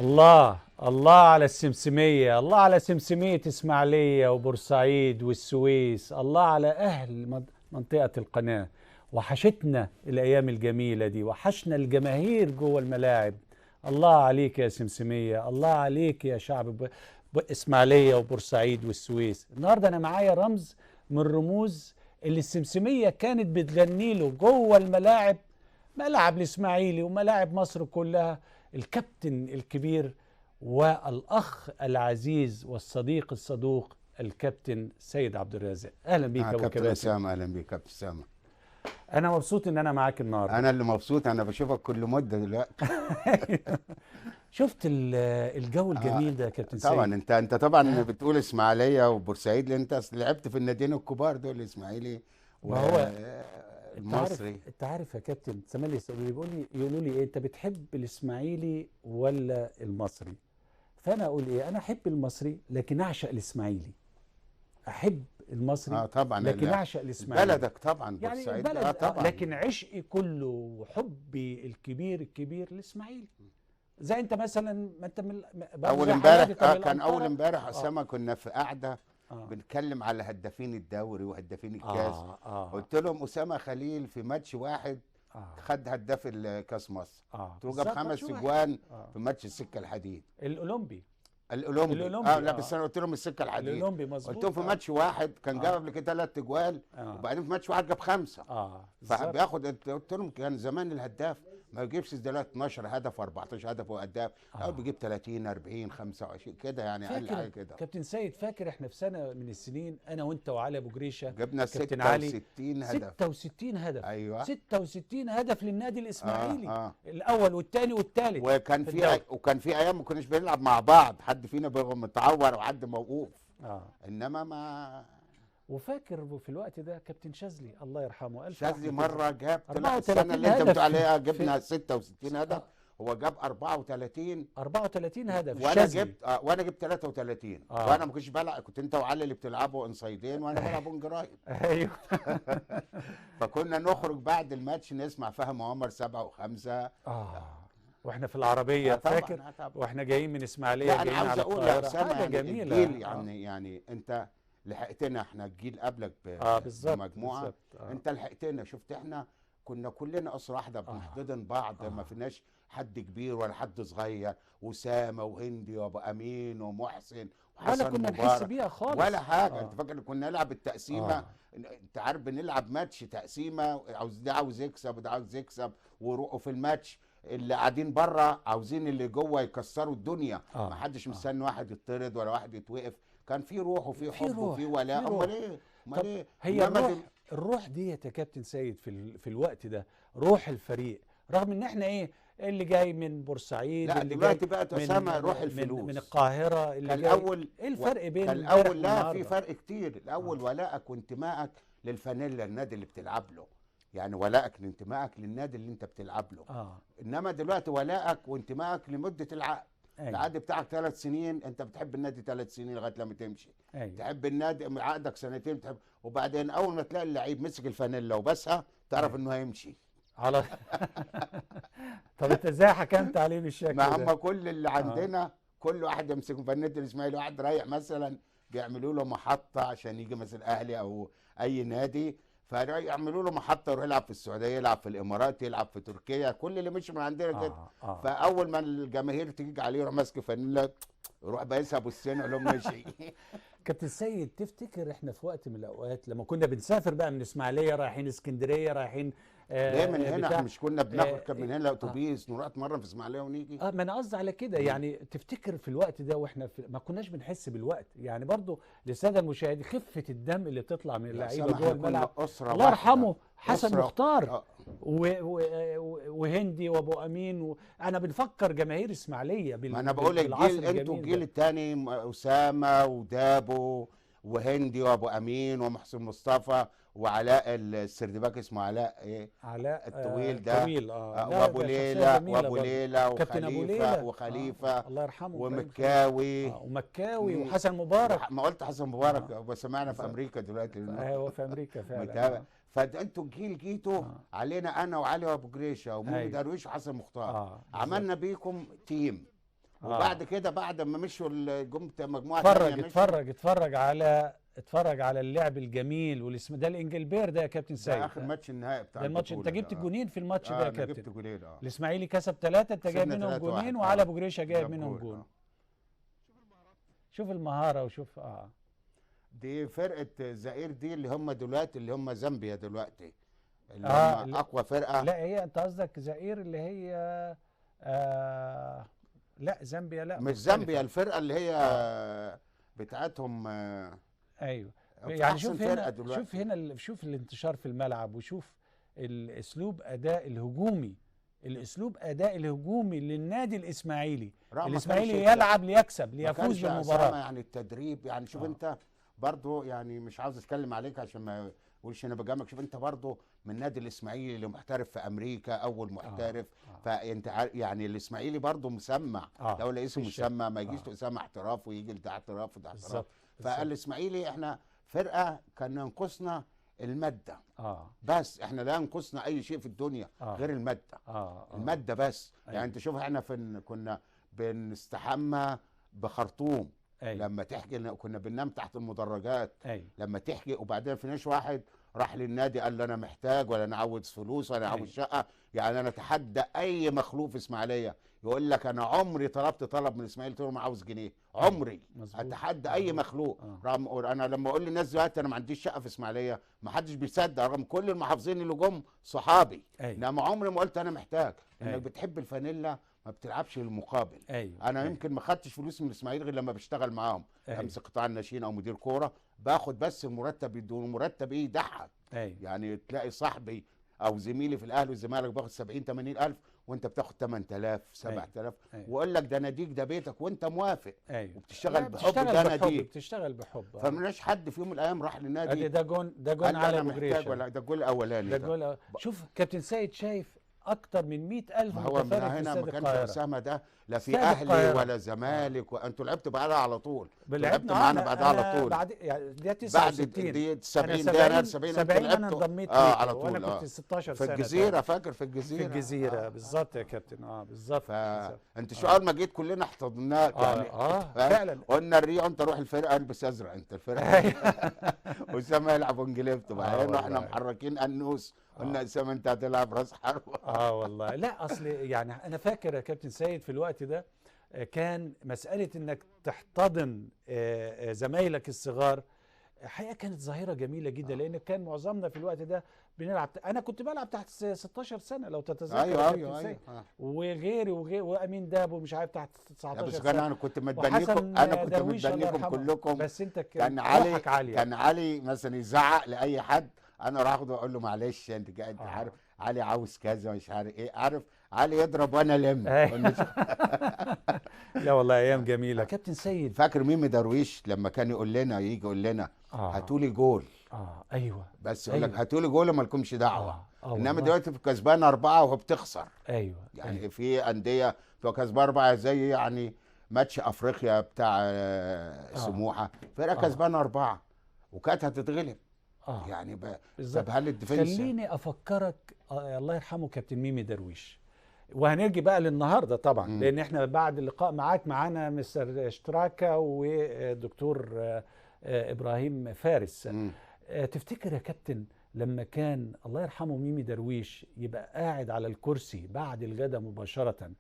الله الله على السمسمية، الله على سمسمية إسماعيلية وبورسعيد والسويس، الله على أهل منطقة القناة. وحشتنا الأيام الجميلة دي، وحشنا الجماهير جوه الملاعب. الله عليك يا سمسمية، الله عليك يا شعب إسماعيلية وبورسعيد والسويس. النهاردة أنا معايا رمز من رموز اللي السمسمية كانت بتغني له جوه الملاعب، ملاعب الإسماعيلي وملاعب مصر كلها. الكابتن الكبير والأخ العزيز والصديق الصدوق الكابتن سيد عبد الرازق. أهلا بيك يا أبو كابتن كباتن. اسامه، اهلا بيك كابتن اسامه. أنا مبسوط إن أنا معاك النهاردة. انا اللي مبسوط، انا بشوفك كل مده دلوقتي. شفت الجو الجميل ده يا كابتن طبعا سيد؟ انت طبعا بتقول اسماعيليه وبورسعيد لان انت لعبت في الناديين الكبار دول، الاسماعيلي ما هو والمصري. انت عارف يا كابتن زمان يقولوا لي ايه، انت بتحب الاسماعيلي ولا المصري؟ فانا اقول ايه، انا احب المصري لكن اعشق الاسماعيلي. احب المصري طبعا لكن اعشق الاسماعيلي. بلدك طبعا يعني بورسعيد. البلد طبعا. لكن عشقي كله وحبي الكبير الاسماعيلي. زي انت مثلا، ما انت برضه اول زي امبارح حضرتك من كان اول الأنطرة. امبارح اسامه كنا في قعده آه. بنتكلم على هدافين الدوري وهدافين الكاس. آه. قلت لهم اسامه خليل في ماتش واحد خد هداف الكاس مصر. قلت له جاب بالظبط، 5 ماتش اجوان واحد. في ماتش السكه الحديد الاولمبي. الاولمبي. لا بس انا قلت لهم السكه الحديد. الاولمبي مظبوط. قلت لهم في ماتش واحد كان جاب قبل كده 3 اجوال، وبعدين في ماتش واحد جاب 5. فبياخد. قلت لهم كان زمان الهداف ما يجيبش دلوقتي 12 هدف و14 هدف وهداف، او بيجيب 30 40 25 كده، يعني اقل حاجه كده. كابتن سيد، فاكر احنا في سنه من السنين انا وانت وعلي ابو جريشه جبنا كابتن علي 66 هدف. 66 هدف. ايوه 66 هدف للنادي الاسماعيلي. الاول والثاني والثالث. وكان في ايام ما كناش بنلعب مع بعض، حد فينا بيبقى متعور وحد موقوف. انما ما. وفاكر في الوقت ده كابتن شاذلي الله يرحمه، شاذلي مره جاب السنه اللي انت بتقول عليها جبنا 66 هدف. هو جاب 34 هدف. وانا جبت 33. وانا ما كنتش بلعب، كنت انت وعلي اللي بتلعبوا انصايدين وانا بلعب اونجرايد. ايوه. فكنا نخرج بعد الماتش نسمع فهم عمر 7 و5. واحنا في العربيه فاكر. واحنا جايين من اسماعيليه جايين على القاهره. لا انا عاوز اقول حاجه جميله. يعني انت لحقتنا، احنا الجيل قبلك بمجموعه. انت لحقتنا. شفت احنا كنا كلنا اسره واحده بنحتضن بعض. ما فيناش حد كبير ولا حد صغير. وسامه وهندي وابو امين ومحسن وحسن ولا كنا نحس بيها خالص ولا حاجه. انت فاكر كنا نلعب التقسيمه؟ انت عارف بنلعب ماتش تقسيمه، ده عاوز يكسب وده عاوز يكسب، ويروحوا في الماتش اللي قاعدين بره عاوزين اللي جوه يكسروا الدنيا. ما حدش مستني واحد يطرد ولا واحد يتوقف. كان في روح وفي حب وفي ولاء. امال ايه؟ هي الروح ديت يا كابتن سيد في الوقت ده، روح الفريق، رغم ان احنا ايه اللي جاي من بورسعيد، لا اللي دلوقتي جاي بقت اسامه روح الفلوس من القاهره، اللي كان جاي. الاول ايه الفرق بين كان الاول؟ لا في فرق كتير. الاول ولائك وانتمائك للفانيلا، النادي اللي بتلعب له، يعني ولائك لانتمائك للنادي اللي انت بتلعب له. انما دلوقتي ولائك وانتمائك لمده العقد. العقد بتاعك 3 سنين، انت بتحب النادي 3 سنين لغايه لما تمشي. تحب النادي عقدك 2 سنين بتحب، وبعدين اول ما تلاقي اللعيب مسك الفانيلا وبسها تعرف انه هيمشي على. طب انت ازاي حكمت عليه بالشكل ده؟ ما هم كل اللي عندنا كل واحد يمسك فانيلا الاسماعيلي، واحد رايح مثلا بيعملوا له محطه عشان يجي مثلا اهلي او اي نادي، فيعملوا له محطه يروح يلعب في السعوديه، يلعب في الامارات، يلعب في تركيا، كل اللي مشي من عندنا كده. فاول ما الجماهير تيجي عليه يروح ماسك فانيلا، يروح بايسها بالسن يقول لهم مشي. كابتن سيد، تفتكر احنا في وقت من الاوقات لما كنا بنسافر بقى من اسماعيليه رايحين اسكندريه رايحين ليه من هنا؟ احنا مش كنا بناخد من هنا اتوبيس نروح نتمرن في اسماعيليه ونيجي؟ ما انا قصدي على كده. يعني تفتكر في الوقت ده واحنا ما كناش بنحس بالوقت؟ يعني برضو للساده المشاهدين، خفه الدم اللي بتطلع من اللعيبه جوه الملعب. الله يرحمه حسن مختار وهندي وابو امين انا بنفكر جماهير اسماعيليه ما انا بقول الجيل، انتوا الجيل الثاني، اسامه ودابو وهندي وابو امين ومحسن مصطفى وعلاء السردباك، اسمه علاء ايه؟ علاء الطويل ده. طويل. وابو ليلى وخليفه الله يرحمه ومكاوي ومكاوي وحسن مبارك. ما قلت حسن مبارك بس سمعنا في امريكا دلوقتي. هو في امريكا فعلا. فانتوا الجيل جيتوا علينا انا وعلي وابو جريشه ومولد درويش وحسن مختار. عملنا بيكم تيم وبعد كده بعد ما مشوا جمت مجموعه اتفرج على اللعب الجميل والاسم ده الانجلبير ده يا كابتن سيد. ده اخر ماتش النهائي بتاع ده الماتش انت جبت جونين في الماتش ده يا كابتن. جبت جونين. الاسماعيلي كسب 3 انت جايب منهم جونين وعلي ابو جريشه جايب منهم جون. شوف المهاره وشوف دي فرقه زائر دي اللي هم دلوقتي اللي هم زامبيا دلوقتي اللي هم اقوى فرقه. لا هي انت قصدك زائر اللي هي لا زامبيا لا مش زامبيا الفرقه اللي هي بتاعتهم ايوه يعني شوف هنا شوف الانتشار في الملعب وشوف الاسلوب اداء الهجومي للنادي الاسماعيلي. الاسماعيلي يلعب ليكسب ليفوز بالمباراه. يعني التدريب يعني شوف انت برضو يعني مش عاوز اتكلم عليك عشان ما اقولش انا بجاملك. شوف انت برضو من نادي الاسماعيلي اللي محترف في امريكا اول محترف. فانت يعني الاسماعيلي برضو مسمع دولة اسمه مسمع ما يجيش اسامه احتراف ويجي ده احتراف وده احتراف. فالاسماعيلي احنا فرقه كان ينقصنا الماده بس احنا لا ينقصنا اي شيء في الدنيا غير الماده. الماده بس. يعني انت شوف احنا كنا بنستحمى بخرطوم. لما تحكي كنا بننام تحت المدرجات. لما تحكي وبعدين فيناش واحد راح للنادي قال له انا محتاج ولا انا عاوز فلوس ولا انا عاوز شقه. يعني انا اتحدى اي مخلوق في اسماعيليه يقول لك انا عمري طلبت طلب من اسماعيل قلت له ما عاوز جنيه عمري. اتحدى اي مخلوق. انا لما اقول للناس دلوقتي انا ما عنديش شقه في اسماعيليه ما حدش بيصدق رغم كل المحافظين اللي جم صحابي. انما عمري ما قلت انا محتاج. انك بتحب الفانيلا ما بتلعبش للمقابل. انا يمكن ما خدتش فلوس من الاسماعيلي غير لما بشتغل معاهم. امسك قطاع الناشئين او مدير كوره باخد بس المرتب يدوني مرتب يضحك. يعني تلاقي صاحبي او زميلي في الاهلي والزمالك باخد 70 80 الف وانت بتاخد 8000 7000 ويقول لك ده ناديك ده بيتك وانت موافق. وبتشتغل بحب. ده ناديك بتشتغل بحب. فمناش حد في يوم من الايام راح للنادي ده جون على ابو جريشه ولا ده الجول الاولاني. ده جول شوف كابتن سيد شايف اكتر من 100,000 متفرج في استاد القاهره. ما كانش اسامه ده لا في اهلي ولا زمالك وانتوا لعبتوا بعدها على طول. لعبتوا معانا بعدها على طول. بعد يعني دي 69 دي 70 ده 70 انا انضميت على طول. وانا كنت 16 سنه في الجزيره. فاكر في الجزيره بالظبط يا كابتن. بالظبط. فانت شو اول ما جيت كلنا احتضناك يعني فعلا قلنا الريو انت روح الفرقه البس ازرق انت الفرقه واسامه يلعب انجليفت وبعدين احنا محركين انوس قلنا اسامه انت هتلعب راس حربه. والله لا اصل يعني انا فاكر يا كابتن سيد في الوقت ده كان مساله انك تحتضن زمايلك الصغار الحقيقه كانت ظاهره جميله جدا. لان كان معظمنا في الوقت ده بنلعب. انا كنت بلعب تحت 16 سنه لو تتذكر. ايوه وغيري وامين داب ومش عارف تحت 19 بس سنه. انا كنت متبنيكم كلكم. بس انت كان علي مثلا يزعق لاي حد انا راح اخده واقول له معلش انت عارف علي عاوز كذا مش عارف ايه. عارف علي يضرب وانا الم. لا والله ايام جميله كابتن سيد. فاكر ميمي درويش لما كان يجي يقول لنا هاتوا لي جول. ايوه بس يقول لك هاتوا لي جول وما لكمش دعوه. انما دلوقتي في كسبان 4 وهو بتخسر. يعني في انديه في كسبان 4 زي يعني ماتش افريقيا بتاع سموحه فرقه كسبان 4 وكانت هتتغلب. يعني طب هل الديفنس خليني افكرك الله يرحمه كابتن ميمي درويش. وهنرجع بقى للنهارده طبعا لان احنا بعد اللقاء معاك معانا مستر اشتراكه والدكتور ابراهيم فارس. تفتكر يا كابتن لما كان الله يرحمه ميمي درويش يبقى قاعد على الكرسي بعد الغداء مباشره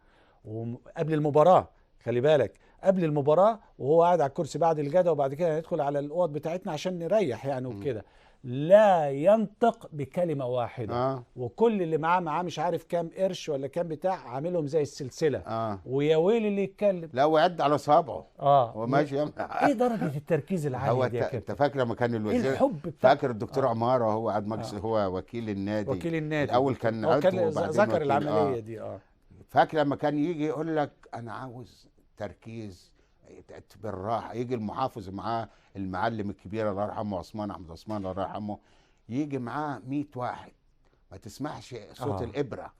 وقبل المباراه، خلي بالك قبل المباراه وهو قاعد على الكرسي بعد الغداء وبعد كده هندخل على الاوض بتاعتنا عشان نريح يعني وكده لا ينطق بكلمه واحده. وكل اللي معاه مش عارف كام قرش ولا كام بتاع عاملهم زي السلسله. ويا ويل اللي يتكلم لا ويعد على صابعه. هو ماشي ايه درجه التركيز العاليه دي يا كابتن؟ انت فاكر لما كان الوزير الحب فاكر الدكتور عماره هو قاعد مجلس هو وكيل النادي الاول كان ذكر العمليه دي. فاكر لما كان يجي يقول لك انا عاوز تركيز بالراحه. يجي المحافظ معاه المعلم الكبير الله يرحمه عثمان احمد عثمان الله يرحمه يجي معاه 100 واحد ما تسمعش صوت الابره.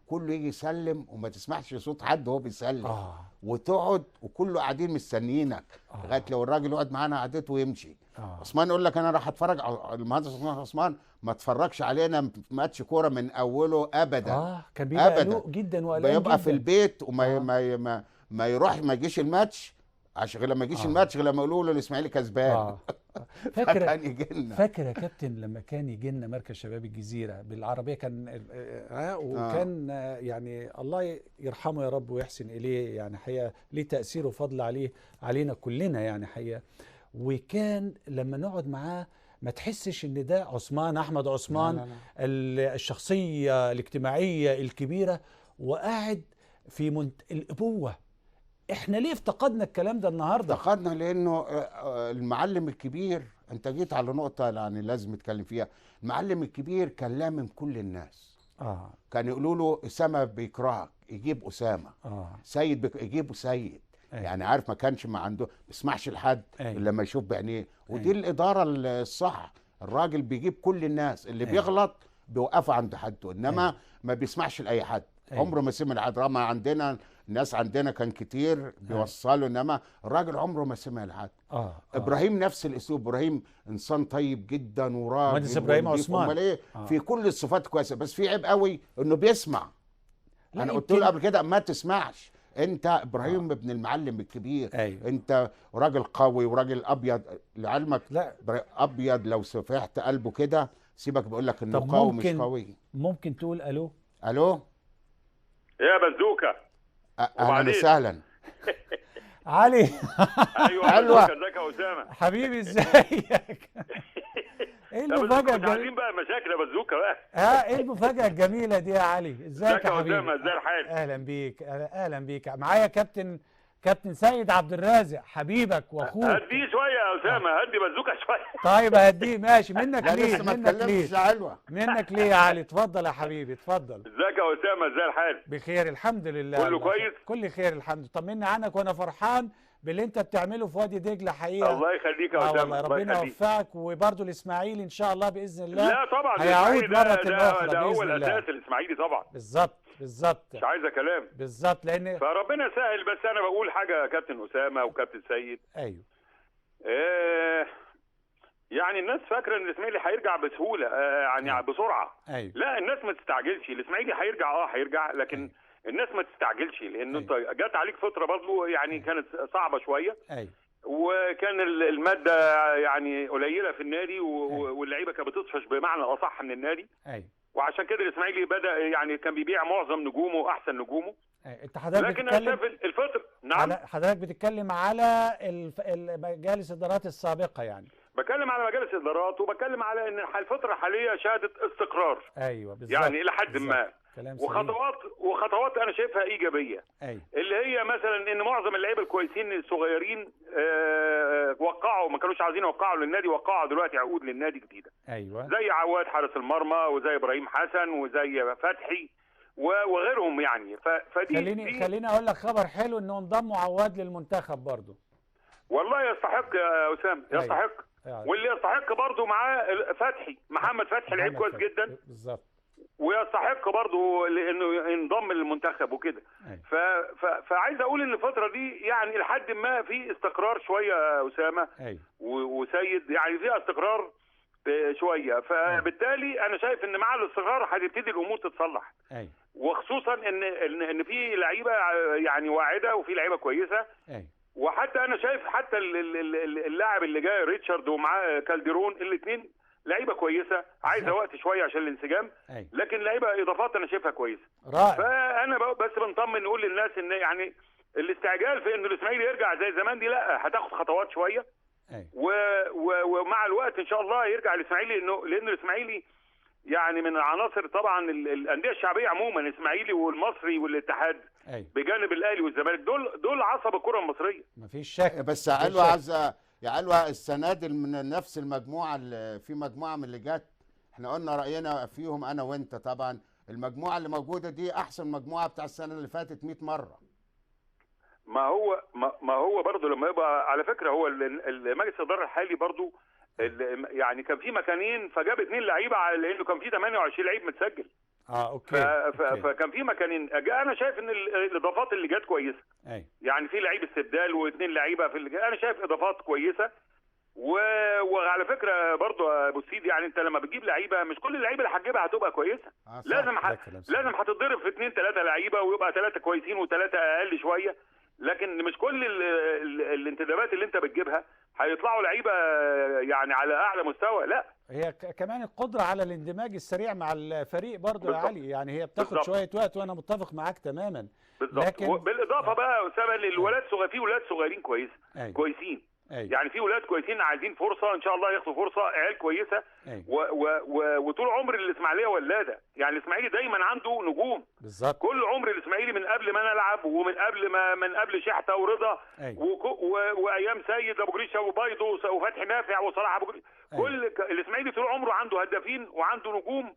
كله يجي يسلم وما تسمعش صوت حد وهو بيسلم. وتقعد وكله قاعدين مستنيينك لغايه لو الراجل يقعد معانا قعدته ويمشي. عثمان يقول لك انا راح اتفرج على المهندس عثمان ما اتفرجش علينا ماتش كوره من اوله ابدا. كان بيبقى قلق جدا وقلقان بيبقى في البيت وما ما يروح ما يجيش الماتش، عشان غير لما يجيش الماتش غير لما يقولوا له الاسماعيلي كسبان. فاكر كان يجي لنا. فاكر يا كابتن لما كان يجي لنا مركز شباب الجزيره بالعربيه، كان وكان يعني الله يرحمه يا رب ويحسن اليه، يعني حقيقه ليه تاثير وفضل علينا كلنا يعني حقيقه. وكان لما نقعد معاه ما تحسش ان ده عثمان احمد عثمان، لا لا لا. الشخصيه الاجتماعيه الكبيره، وقاعد في الابوه. احنا ليه افتقدنا الكلام ده النهارده؟ افتقدنا لانه المعلم الكبير، انت جيت على نقطه يعني لازم نتكلم فيها. المعلم الكبير كان لامم كل الناس. كان يقولوا له اسامه بيكرهك يجيب اسامه، سيد يجيبه سيد. يعني عارف ما كانش ما عنده، ما يسمحش لحد الا لما يشوف بعينيه. ودي الاداره الصح. الراجل بيجيب كل الناس، اللي بيغلط بيوقفه عند حده، انما ما بيسمحش لاي حد. عمره ما سمع لحد، رغم عندنا الناس عندنا كان كتير بيوصلوا، انما الراجل عمره ما سمع لحد. ابراهيم نفس الاسلوب. ابراهيم انسان طيب جدا وراجل. مهندس ابراهيم عثمان امال ايه؟ في كل الصفات كويسه، بس في عيب قوي انه بيسمع. انا قلت له قبل كده ما تسمعش. انت ابراهيم ابن المعلم الكبير. انت راجل قوي وراجل ابيض لعلمك. لا ابيض لو سفحت قلبه كده سيبك، بقول لك انه قوي مش قوي. ممكن تقول الو؟ الو يا بزوكه. اهلا وسهلا. علي. ايوه ازيك يا اسامه حبيبي ازيك؟ ايه المفاجاه الجميله؟ عايزين بقى مشاكل يا بزوكه بقى. ايه المفاجاه الجميله دي يا علي؟ ازيك يا حبيبي؟ اسامه ازاي الحال؟ اهلا بيك اهلا بيك. معايا كابتن سيد عبد الرازق حبيبك واخوك. هديه شويه يا اسامه، هدي بزوكه شويه. طيب هديه ماشي. منك ليه؟ منك ليه يا علي؟ اتفضل يا حبيبي اتفضل. ازيك يا اسامه ازاي الحال؟ بخير الحمد لله. كله كويس؟ كل خير الحمد لله. طمني عنك، وانا فرحان باللي انت بتعمله في وادي دجله حقيقه. الله يخليك يا اسامه. والله ربنا يوفقك، وبرده الاسماعيلي ان شاء الله باذن الله. لا طبعا هيعود مره اخرى ده هو الاساس الاسماعيلي طبعا. بالظبط مش عايزه كلام. بالظبط لان فربنا سهل. بس انا بقول حاجه يا كابتن اسامه وكابتن سيد. ايوه. يعني الناس فاكره ان الاسماعيلي هيرجع بسهوله، يعني بسرعه. أيوة. لا الناس ما تستعجلش. الاسماعيلي هيرجع لكن أيوة. الناس ما تستعجلش، لان انت جت عليك فتره برضه يعني كانت صعبه شويه. ايوه. وكان الماده يعني قليله في النادي واللعيبه كانت بتطفش بمعنى اصح من النادي. ايوه. وعشان كده الاسماعيلي بدا يعني كان بيبيع معظم نجومه واحسن نجومه. انت حضرتك لكن انا شايف الفتره. نعم حضرتك بتتكلم على مجالس الادارات السابقه يعني. بتكلم على مجالس الادارات، وبتكلم على ان الفتره الحاليه شهدت استقرار. ايوه بالظبط. يعني الى حد ما. وخطوات انا شايفها ايجابيه. أيوة. اللي هي مثلا ان معظم اللعيبه الكويسين الصغيرين وقعوا، ما كانوش عايزين يوقعوا للنادي، وقعوا دلوقتي عقود للنادي جديده. ايوه. زي عواد حارس المرمى، وزي ابراهيم حسن، وزي فتحي وغيرهم يعني. فدي خليني اقول لك خبر حلو، انه انضم عواد للمنتخب برضه. والله يستحق يا اسامه، يستحق. أيوة. واللي يستحق برضه معاه محمد فتحي لعيب كويس جدا. بالظبط. ويستحق برضه لانه ينضم للمنتخب وكده. أيوة. فعايز اقول ان الفتره دي يعني لحد ما في استقرار شويه يا اسامه. أيوة. وسيد يعني فيها استقرار شويه. فبالتالي انا شايف ان مع الاستقرار هتبتدي الامور تتصلح. أيوة. وخصوصا ان في لعيبه يعني واعده وفي لعيبه كويسه. أيوة. وحتى انا شايف حتى اللاعب اللي جاي ريتشارد ومعاه كالديرون، الاثنين لعيبه كويسه، عايزه وقت شويه عشان الانسجام. أيوة. لكن لعيبه اضافات انا شايفها كويسه. رائع. فانا بس بنطمن نقول للناس ان يعني الاستعجال في ان الاسماعيلي يرجع زي زمان دي لا، هتاخد خطوات شويه. أيوة. ومع الوقت ان شاء الله يرجع الاسماعيلي، لان الاسماعيلي يعني من العناصر طبعا الانديه الشعبيه عموما، الاسماعيلي والمصري والاتحاد. أيوة. بجانب الاهلي والزمالك، دول عصب الكره المصريه. مفيش شك. بس يا علوة السنه دي من نفس المجموعه، اللي في مجموعه من اللي جت احنا قلنا راينا فيهم انا وانت. طبعا المجموعه اللي موجوده دي احسن مجموعه بتاع السنه اللي فاتت 100 مره. ما هو برضه لما يبقى على فكره هو المجلس الاداره الحالي برضه يعني كان في مكانين فجاب 2 لعيبه، على لانه كان في 28 لعيب متسجل. اوكي. فكان في مكانين. انا شايف ان الاضافات اللي جت كويسه. أي. يعني في لعيب استبدال و2 لعيبه انا شايف اضافات كويسه. وعلى فكره برضه ابو سيدي، يعني انت لما بتجيب لعيبه مش كل اللعيبه اللي هتجيبها هتبقى كويسه. لازم هتتضرب في 2 3 لعيبه، ويبقى 3 كويسين و3 اقل شويه. لكن مش كل الانتدابات اللي انت بتجيبها هيطلعوا لعيبه يعني على اعلى مستوى، لا. هي كمان القدره على الاندماج السريع مع الفريق برضو يا علي، يعني هي بتاخد بالزبط. شويه وقت، وانا متفق معاك تماما. بالظبط. لكن بالاضافه بقى يا اسامه الولاد في ولاد صغيرين كويسين يعني في ولاد كويسين عايزين فرصه، ان شاء الله ياخدوا فرصه، عيال كويسه. وطول عمر الاسماعيليه ولاده، يعني الاسماعيلي دايما عنده نجوم. بالظبط. كل عمر الاسماعيلي من قبل ما نلعب، ومن قبل ما شحته ورضا وايام سيد ابو جريشه وبيضو وفتحي نافع وصلاح ابو جريشه. كل الاسماعيلي طول عمره عنده هدافين وعنده نجوم.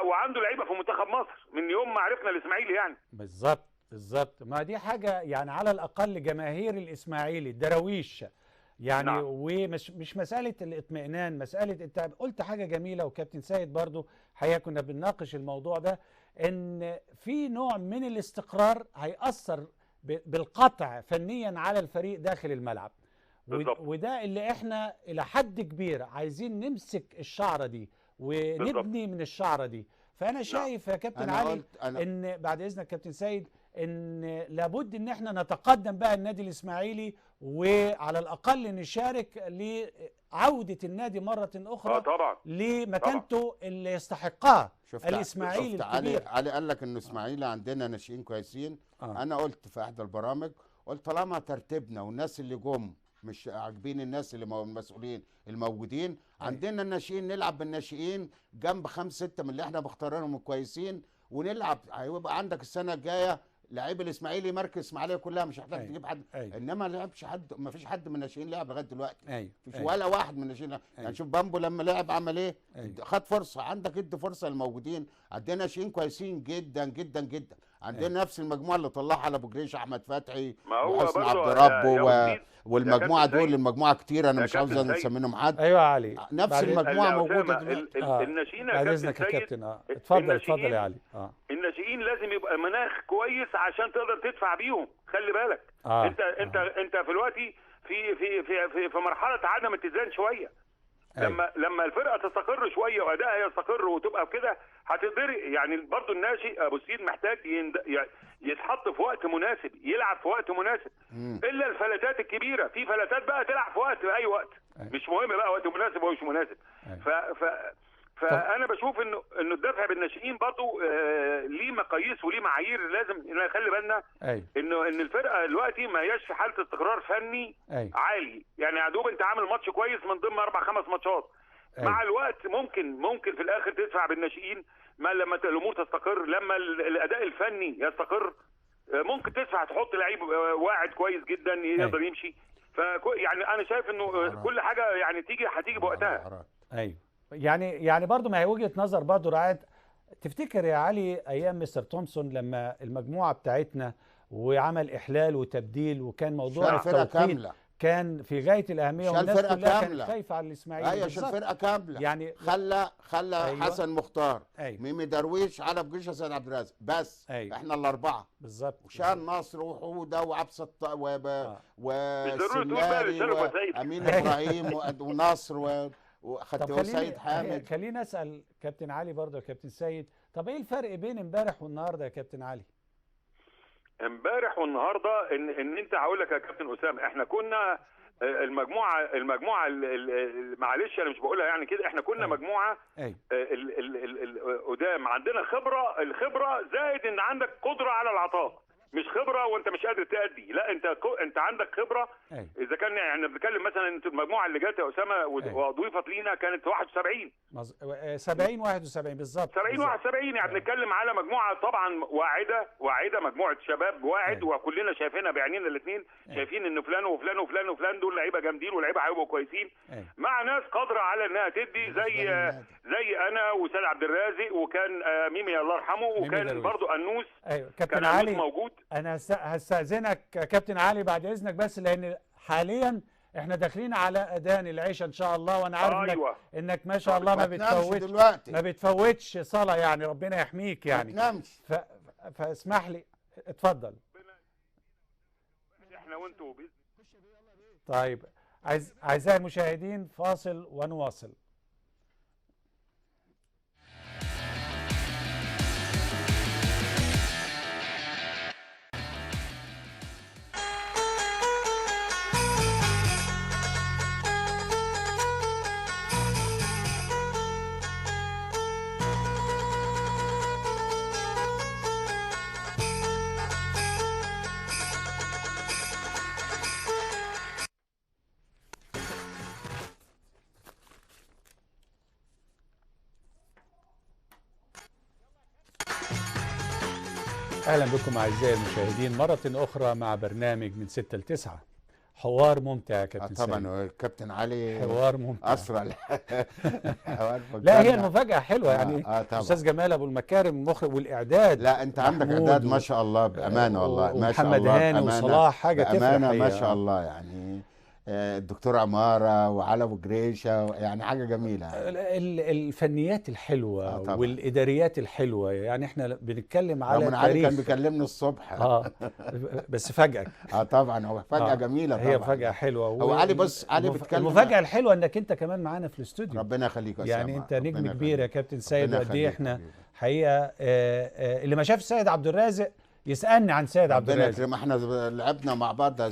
وعنده لعيبه في منتخب مصر من يوم ما عرفنا الاسماعيلي يعني. بالظبط. ما دي حاجه يعني على الاقل جماهير الاسماعيلي الدراويش يعني. نعم. ومش مساله الاطمئنان، مساله انت قلت حاجه جميله، وكابتن سيد برضو حقيقه كنا بنناقش الموضوع ده، ان في نوع من الاستقرار هيأثر بالقطع فنيا على الفريق داخل الملعب. وده اللي احنا الى حد كبير عايزين نمسك الشعره دي ونبني من الشعره دي. فانا شايف يا كابتن علي ان بعد اذنك كابتن سيد ان لابد ان احنا نتقدم بقى النادي الاسماعيلي، وعلى الاقل نشارك لعوده النادي مره اخرى طبعا لمكانته اللي يستحقها الاسماعيلي الكبير. علي قال لك انه اسماعيلي عندنا ناشئين كويسين. انا قلت في احدى البرامج، قلت طالما ترتيبنا والناس اللي جم مش عاجبين الناس اللي المسؤولين الموجودين، عندنا الناشئين نلعب بالناشئين جنب 5 6 من اللي احنا مختارينهم كويسين، ونلعب. هيبقى عندك السنه الجايه لعيب الاسماعيلي مركز اسماعيليه كلها، مش هتحتاج تجيب حد. انما ما لعبش حد، ما فيش حد من الناشئين لعب لغايه دلوقتي. مفيش ولا واحد من الناشئين. يعني شوف بامبو لما لعب عمل ايه؟ خد فرصه. عندك ادي فرصه للموجودين. عندنا ناشئين كويسين جدا جدا جدا. عندنا نفس المجموعه اللي طلعها على ابو جريش، احمد فتحي وحسن عبد ربه والمجموعه دول. المجموعه كتير، انا مش عاوز انسى منهم حد. ايوه يا علي، نفس المجموعه موجوده دلوقتي. الناشئين بعد اذنك يا كابتن. اتفضل يا علي. الناشئين لازم يبقى مناخ كويس عشان تقدر تدفع بيهم. خلي بالك انت في دلوقتي في مرحله عدم اتزان شويه. لما الفرقه تستقر شويه وادائها يستقر وتبقى كده هتقدر. يعني برضو الناشئ ابو سيد محتاج يتحط في وقت مناسب، يلعب في وقت مناسب. الا الفلاتات الكبيره، في فلاتات بقى تلعب في اي وقت. مش مهم بقى وقت مناسب ومش مناسب. فانا بشوف انه الدفع بالناشئين برضو ليه مقاييس وليه معايير لازم نخلي بالنا. ان الفرقه دلوقتي ما هياش في حاله استقرار فني عالي. يعني يا دوب انت عامل ماتش كويس من ضمن 4 5 ماتشات. مع الوقت ممكن في الاخر تدفع بالناشئين. لما الامور تستقر، لما الاداء الفني يستقر، ممكن تدفع تحط لعيب واعد كويس جدا يقدر يمشي. يعني انا شايف انه كل حاجه يعني هتيجي بوقتها. يعني برضو ما هي وجهة نظر برضو رعاية. تفتكر يا علي ايام مستر تومسون لما المجموعة بتاعتنا وعمل احلال وتبديل، وكان موضوع التوقيت كان في غاية الأهمية، والناس كلها كانت خايفة على الإسماعيلي. ايوه الفرقة كاملة. يعني خلى حسن مختار، ميمي درويش، على ابو جريشه، سيد عبد الرازق، بس احنا الاربعه بالظبط. وشان نصر وحوده وعبس وسماري وامين ابراهيم ونصر وسيد حامد. خلينا اسال كابتن علي برضه يا كابتن سيد، طب ايه الفرق بين امبارح والنهارده يا كابتن علي؟ امبارح والنهارده ان انت هقول لك يا كابتن اسامه، احنا كنا المجموعه معلش انا مش بقولها يعني كده، احنا كنا مجموعه قدام عندنا الخبره زائد ان عندك قدره على العطاء. مش خبره وانت مش قادر تأدي، لا انت عندك خبره. اذا كان يعني بنتكلم مثلا انت المجموعه اللي جت يا اسامه واضيفت لينا كانت 71 71 بالظبط 71 يعني بنتكلم على مجموعه طبعا واعده مجموعه شباب واعد. وكلنا شايفينها بعينينا الاثنين، شايفين ان فلان وفلان وفلان وفلان دول لعيبه جامدين ولعيبه هيبقوا كويسين مع ناس قادره على انها تدي زي انا وسيد عبد الرازق، وكان ميمي الله يرحمه، وكان برضو انوس. كابتن علي موجود. انا هستأذنك كابتن علي بعد اذنك، بس لان حاليا احنا داخلين على اذان العشاء ان شاء الله، وانا عارف انك ما شاء الله ما بتفوتش صلاه، يعني ربنا يحميك يعني. فاسمح لي اتفضل. احنا وانتوا طيب اعزائي المشاهدين فاصل ونواصل. أهلا بكم أعزائي المشاهدين مرة أخرى مع برنامج من 6 ل 9. حوار ممتع يا كابتن سيد. طبعا كابتن علي حوار ممتع أسرع حوار لا هي المفاجأة حلوة يعني. طبعا. أستاذ جمال أبو المكارم المخرج والإعداد. لا أنت عندك إعداد ما شاء الله بأمانة والله ما شاء الله. ومحمد هاني وصلاح حاجة تفرح بأمانة ما شاء الله يعني. الدكتور عمارة وعلى أبو جريشة يعني حاجة جميلة. الفنيات الحلوة والإداريات الحلوة يعني احنا بنتكلم على رغم علي كان بيكلمني الصبح بس فجأة طبعا هو فجأة جميلة طبعا. هي فجأة حلوة. هو علي بص علي بيتكلم. المفاجأة الحلوة انك انت كمان معانا في الاستوديو. ربنا يخليك يا يعني انت نجم كبير يا كابتن سيد. وقد ايه احنا حقيقة اللي ما شاف السيد عبد الرازق يسألني عن سيد عبد الرازق. ما احنا لعبنا مع بعض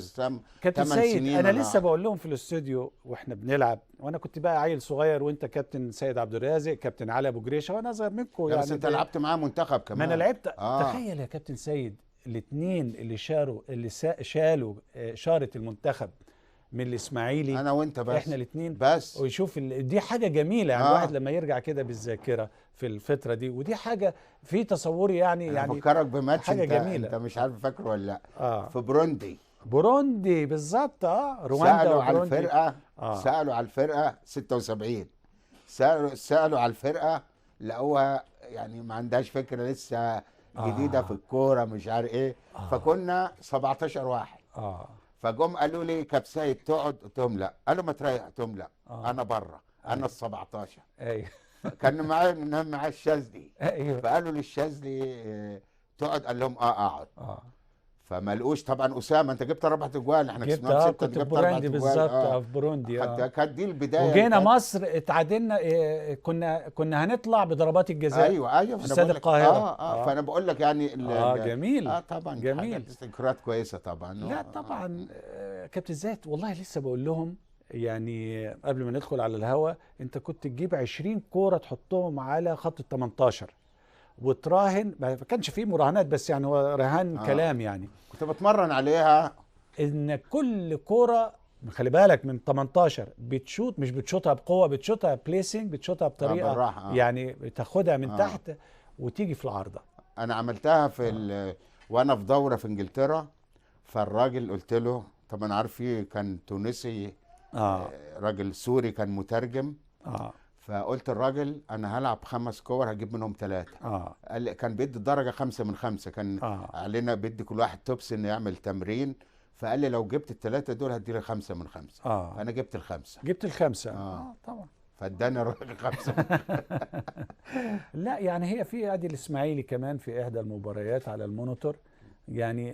كابتن سيد. انا لسه بقول لهم في الاستوديو واحنا بنلعب، وانا كنت بقى عيل صغير وانت كابتن سيد عبد الرازق، كابتن علي ابو جريشه، وانا اصغر منكم يعني. بس انت لعبت معاه منتخب كمان. ما انا لعبت. تخيل يا كابتن سيد الاثنين اللي شالوا شاره المنتخب من الاسماعيلي، انا وانت بس، احنا الاثنين بس. ويشوف دي حاجه جميله يعني. الواحد لما يرجع كده بالذاكره في الفتره دي، ودي حاجه في تصوري يعني فكرك بماتش حاجه جميله. انت مش عارف فاكره ولا لا؟ في بروندي بالظبط. رواندا سألوا على الفرقه. سألوا على الفرقه 76. سألوا على الفرقه لقوها يعني ما عندهاش فكره لسه جديده في الكوره مش عارف ايه. فكنا 17 واحد. فجم قالوا لي كابتن سيد تقعد، قلت لهم لا. قالوا ما تريح، قلت لهم لا. انا بره، انا ال 17. ايوه كان معاه الشاذلي. ايوه. فقالوا للشاذلي تقعد، قال لهم اقعد. فما لقوش طبعا اسامه. انت جبت 4 اجوال، احنا كسبنا 6. كنت في بوروندي بالظبط. في بوروندي كانت دي البدايه. وجينا مصر اتعادلنا. كنا هنطلع بضربات الجزاء. ايوه في استاد القاهره. فانا بقول لك يعني جميل. طبعا جميل. ذكريات كويسه طبعا. لا طبعا كابتن زيد والله لسه بقول لهم يعني قبل ما ندخل على الهوا، انت كنت تجيب 20 كوره تحطهم على خط ال 18 وتراهن. ما كانش فيه مراهنات بس يعني هو رهان كلام يعني. كنت بتمرن عليها ان كل كوره خلي بالك من 18 بتشوط، مش بتشوطها بقوه، بتشوطها بليسنج، بتشوطها بطريقه بالراحة. يعني بتاخدها من تحت وتيجي في العارضه. انا عملتها وانا في دوره في انجلترا. فالراجل قلت له طبعا عارف فيه كان تونسي راجل سوري كان مترجم. فقلت الراجل انا هلعب 5 كور هجيب منهم 3. قال لي كان بيدي الدرجه 5 من 5. كان علينا بيدي كل واحد توبس انه يعمل تمرين. فقال لي لو جبت ال3 دول هدي لي 5 من 5. فانا جبت ال5. جبت ال5. طبعا. فاداني الراجل 5. لا يعني هي في ادي الاسماعيلي كمان في احدى المباريات على المونيتور يعني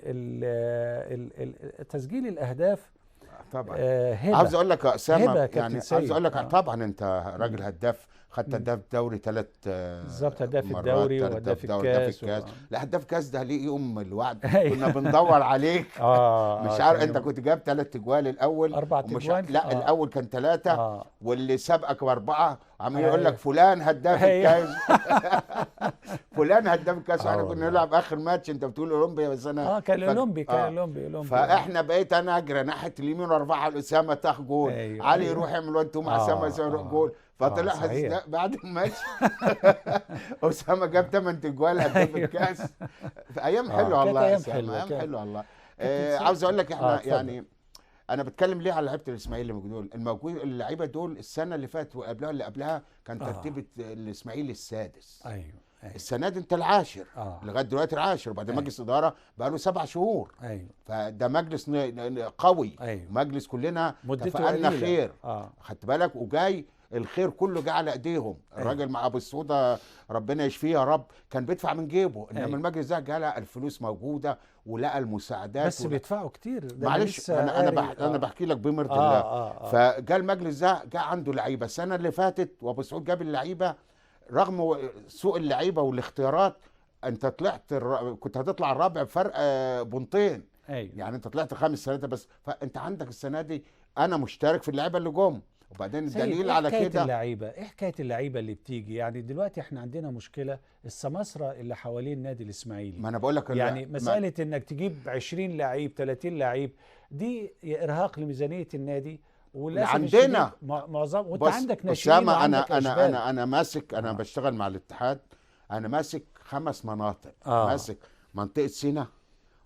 تسجيل الاهداف طبعا. هبة. عاوز اقول لك يا اسامه يعني عاوز اقول لك طبعا انت راجل هداف. خدت هداف دوري 3 بالظبط. هداف الدوري وهداف الكاس. لا هداف الكاس ده ليه يوم الوعد. كنا بندور عليك. مش عارف انت كنت جايب 3 اجوال الاول. 4 اجوال. لا الاول كان 3 واللي سبقك ب4 عمال يقول لك فلان هداف الكاس. فلان هداف الكاس. واحنا كنا نلعب اخر ماتش انت بتقول اولمبيا بس انا كان اولمبي. فاحنا بقيت انا اجري ناحيه اليمين وارفعها لاسامه تاخد جول. علي يروح يعمل 1 2 مع اسامه يروح جول. فطلع بعد الماتش اسامه جاب 8 اجوال هداف الكاس. في ايام حلوه والله. ايام حلوه والله. عاوز اقول لك احنا يعني انا بتكلم ليه على لعيبه الاسماعيلي دول الموجود. اللعيبه دول السنه اللي فاتت وقبلها اللي قبلها كان ترتيب الاسماعيلي السادس. ايوه. السنه دي انت العاشر. لغايه دلوقتي العاشر. وبعدين مجلس اداره بقى له 7 شهور. فده مجلس قوي. مجلس كلنا تفائلنا خير. خدت بالك وجاي الخير كله جه على ايديهم. الراجل مع ابو السوده ربنا يشفيه يا رب كان بيدفع من جيبه. انما المجلس ده جه لقى الفلوس موجوده ولقى المساعدات. بس بيدفعوا كتير. معلش انا بحكي لك بمرض الله. فجاء المجلس ده جه عنده لعيبه السنه اللي فاتت وابو سعود جاب اللعيبه رغم سوء اللعيبه والاختيارات. انت طلعت كنت هتطلع الرابع بفرق 2 بونتين. يعني انت طلعت 5-3 بس. فانت عندك السنه دي انا مشترك في اللعيبه اللي جم. وبعدين الدليل على كده ايه حكايه اللعيبه اللي بتيجي يعني دلوقتي احنا عندنا مشكله السماسره اللي حوالين النادي الاسماعيلي. ما انا بقول لك يعني مساله انك تجيب 20 لعيب 30 لعيب دي ارهاق لميزانيه النادي. عندنا معظم وانت عندك ناشئين وعندك انا ماسك. انا بشتغل مع الاتحاد. انا ماسك 5 مناطق. ماسك منطقه سينا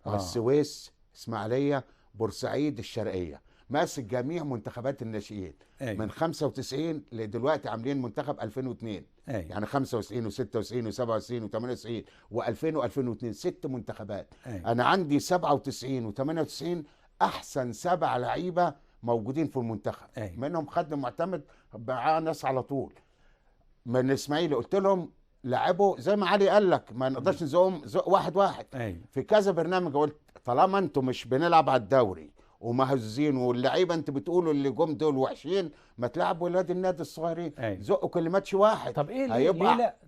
والسويس، اسماعيليه، بورسعيد، الشرقيه، ماسك جميع منتخبات الناشئين. من 95 لدلوقتي عاملين منتخب 2002. يعني 95 و96 و97 و98 و2000 و2002 6 منتخبات. انا عندي 97 و98 احسن 7 لعيبه موجودين في المنتخب. منهم خد معتمد معاه ناس على طول. من الاسماعيلي قلت لهم لعبوا زي ما علي قال لك، ما نقدرش نزقهم زق واحد واحد. في كذا برنامج قلت طالما انتم مش بنلعب على الدوري ومهزين واللعيبه انت بتقولوا اللي جم دول وحشين، ما تلعب ولاد النادي الصغيرين. زقوا كل ماتش واحد. طب ايه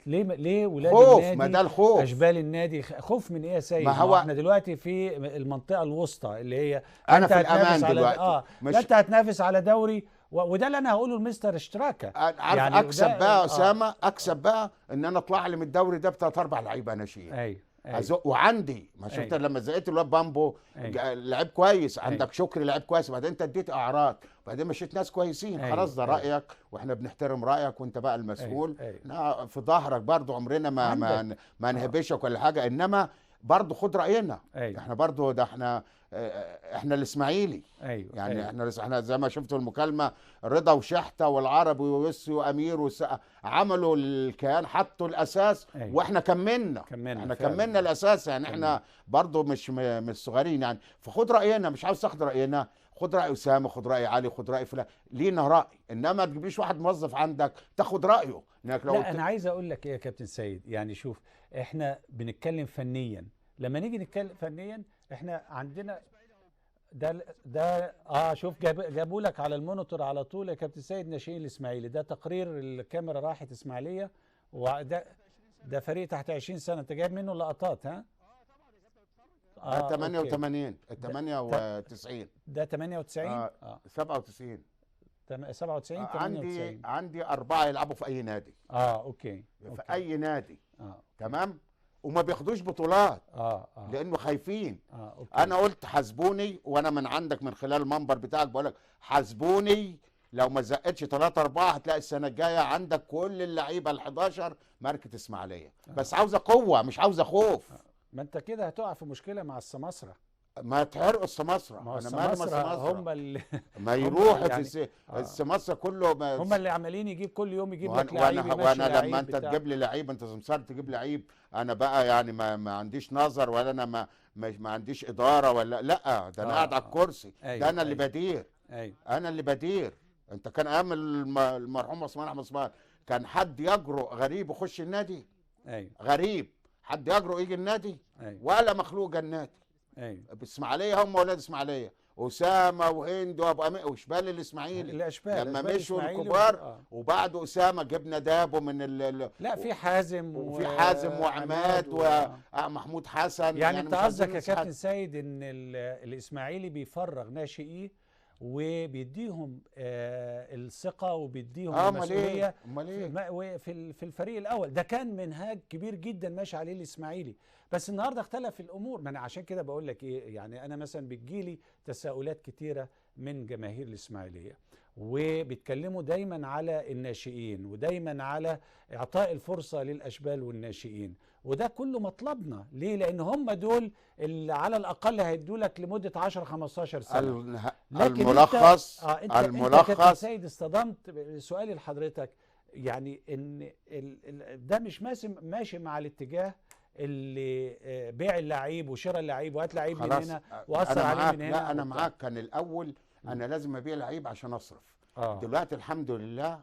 ليه ولاد خوف النادي؟ ما ده الخوف. اشبال النادي خوف من ايه يا سيد؟ ما هو احنا دلوقتي في المنطقه الوسطى اللي هي انا في الامان دلوقتي. لا انت هتنافس على دوري، وده اللي انا هقوله لمستر اشتراكه. عارف يعني اكسب بقى اسامه، اكسب بقى ان انا اطلع لي من الدوري ده ب3 4 لعيبه ناشئين. وعندي ما شفت لما زقيت الواد بامبو لعب كويس، عندك شكري لعب كويس، بعدين انت اديت اعراض، بعدين مشيت ناس كويسين. خلاص ده رايك واحنا بنحترم رايك وانت بقى المسؤول. في ظهرك برضو، عمرنا ما نهبشك ولا حاجه، انما برضو خد راينا. احنا برضو ده احنا الاسماعيلي. يعني احنا زي ما شفتوا المكالمه، رضا وشحته والعربي ويوسي وامير عملوا الكيان، حطوا الاساس واحنا كملنا احنا كملنا الاساس. يعني احنا برضو مش صغيرين يعني. فخد راينا، مش عاوز تاخد راينا، خد راي اسامه، خد راي علي، خد راي فلان، لينا راي. انما ما تجيبليش واحد موظف عندك تاخد رايه. لا انا عايز اقول لك ايه يا كابتن سيد، يعني شوف احنا بنتكلم فنيا، لما نيجي نتكلم فنيا احنا عندنا ده شوف جابوا لك على المونيتور على طول يا كابتن سيد ناشئين الاسماعيلي. ده تقرير الكاميرا راحت اسماعيليه، وده فريق تحت 20 سنه، انت جايب منه لقطات ها؟ 88 98 ده 98 97 97 98. عندي 4 يلعبوا في اي نادي. اوكي في اي نادي. تمام. وما بياخدوش بطولات لانه خايفين. أوكي. انا قلت حاسبوني، وانا من عندك من خلال المنبر بتاعك بقول لك حاسبوني، لو ما زقتش 3 4 هتلاقي السنه الجايه عندك كل اللعيبه ال11 ماركه اسماعيليه. بس عاوزه قوه مش عاوزه خوف. ما انت كده هتقع في مشكله مع السماسره. ما تحرقوا السماسره. انا مالي السماسره، هم اللي ما يروحوا يعني السماسره كله هم اللي عمالين يجيب كل يوم يجيب لك لعيب. وانا لما انت تجيب لي لعيب، انت سمسار تجيب لعيب، انا بقى يعني ما عنديش نظر، ولا انا ما عنديش اداره، ولا لا ده انا قاعد على الكرسي. ده انا اللي بدير. انا اللي بدير. انت كان ايام المرحوم عثمان احمد عثمان كان حد يجرؤ غريب يخش النادي؟ غريب حد يجرؤ يجي النادي؟ ولا مخلوق جه النادي. اسماعيليه هم ولاد اسماعيليه، اسامه وهند وابو امين وشبال الاسماعيلي لما مشوا الكبار. وبعد اسامه جبنا دابو من لا في حازم وفي حازم وعماد ومحمود حسن. يعني انت قصدك يا كابتن سيد ان الاسماعيلي بيفرغ ناشئيه وبيديهم الثقه وبيديهم المسؤوليه في الفريق الاول. ده كان منهاج كبير جدا ماشي عليه الاسماعيلي، بس النهارده اختلف الامور. ما انا عشان كده بقول لك ايه، يعني انا مثلا بتجيلي تساؤلات كتيره من جماهير الاسماعيليه، وبيتكلموا دايما على الناشئين ودايما على اعطاء الفرصه للاشبال والناشئين، وده كله مطلبنا. ليه؟ لان هم دول اللي على الاقل هيدوا لك لمده 10 15 سنه. الملخص انت كابتن سيد اصطدمت سؤالي لحضرتك، يعني ان ده مش ماشي مع الاتجاه اللي بيع اللعيب وشراء اللعيب وهات لعيب من هنا واثر عليه من هنا. لا انا معاك. كان الاول انا لازم ابيع لعيب عشان اصرف. دلوقتي الحمد لله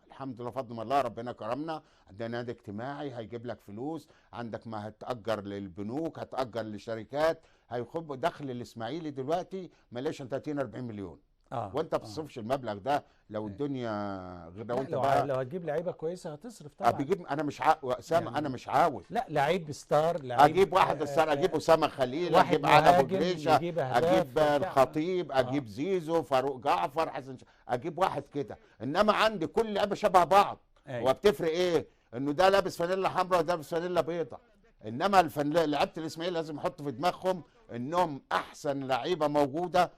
فضل من الله، ربنا كرمنا، عندنا نادي اجتماعي هيجيب لك فلوس، عندك ما هتأجر للبنوك، هتأجر للشركات، هيخب دخل الاسماعيلي دلوقتي ما ليش 30 40 مليون. وانت ما بتصرفش المبلغ ده لو الدنيا غير. لو انت لو هتجيب لعيبه كويسه هتصرف طبعا. انا مش اسامه، انا مش عاوز. لا لعيب ستار، اجيب واحد ستار، اجيب اسامه خليل، اجيب علي ابو جريشه، اجيب الخطيب، اجيب زيزو، فاروق جعفر، حسن اجيب واحد كده. انما عندي كل لعيبه شبه بعض. وبتفرق ايه؟ انه ده لابس فانيلا حمراء وده لابس فانيلا بيضاء. انما لعيبه الاسماعيلي لازم يحطوا في دماغهم انهم احسن لعيبه موجوده،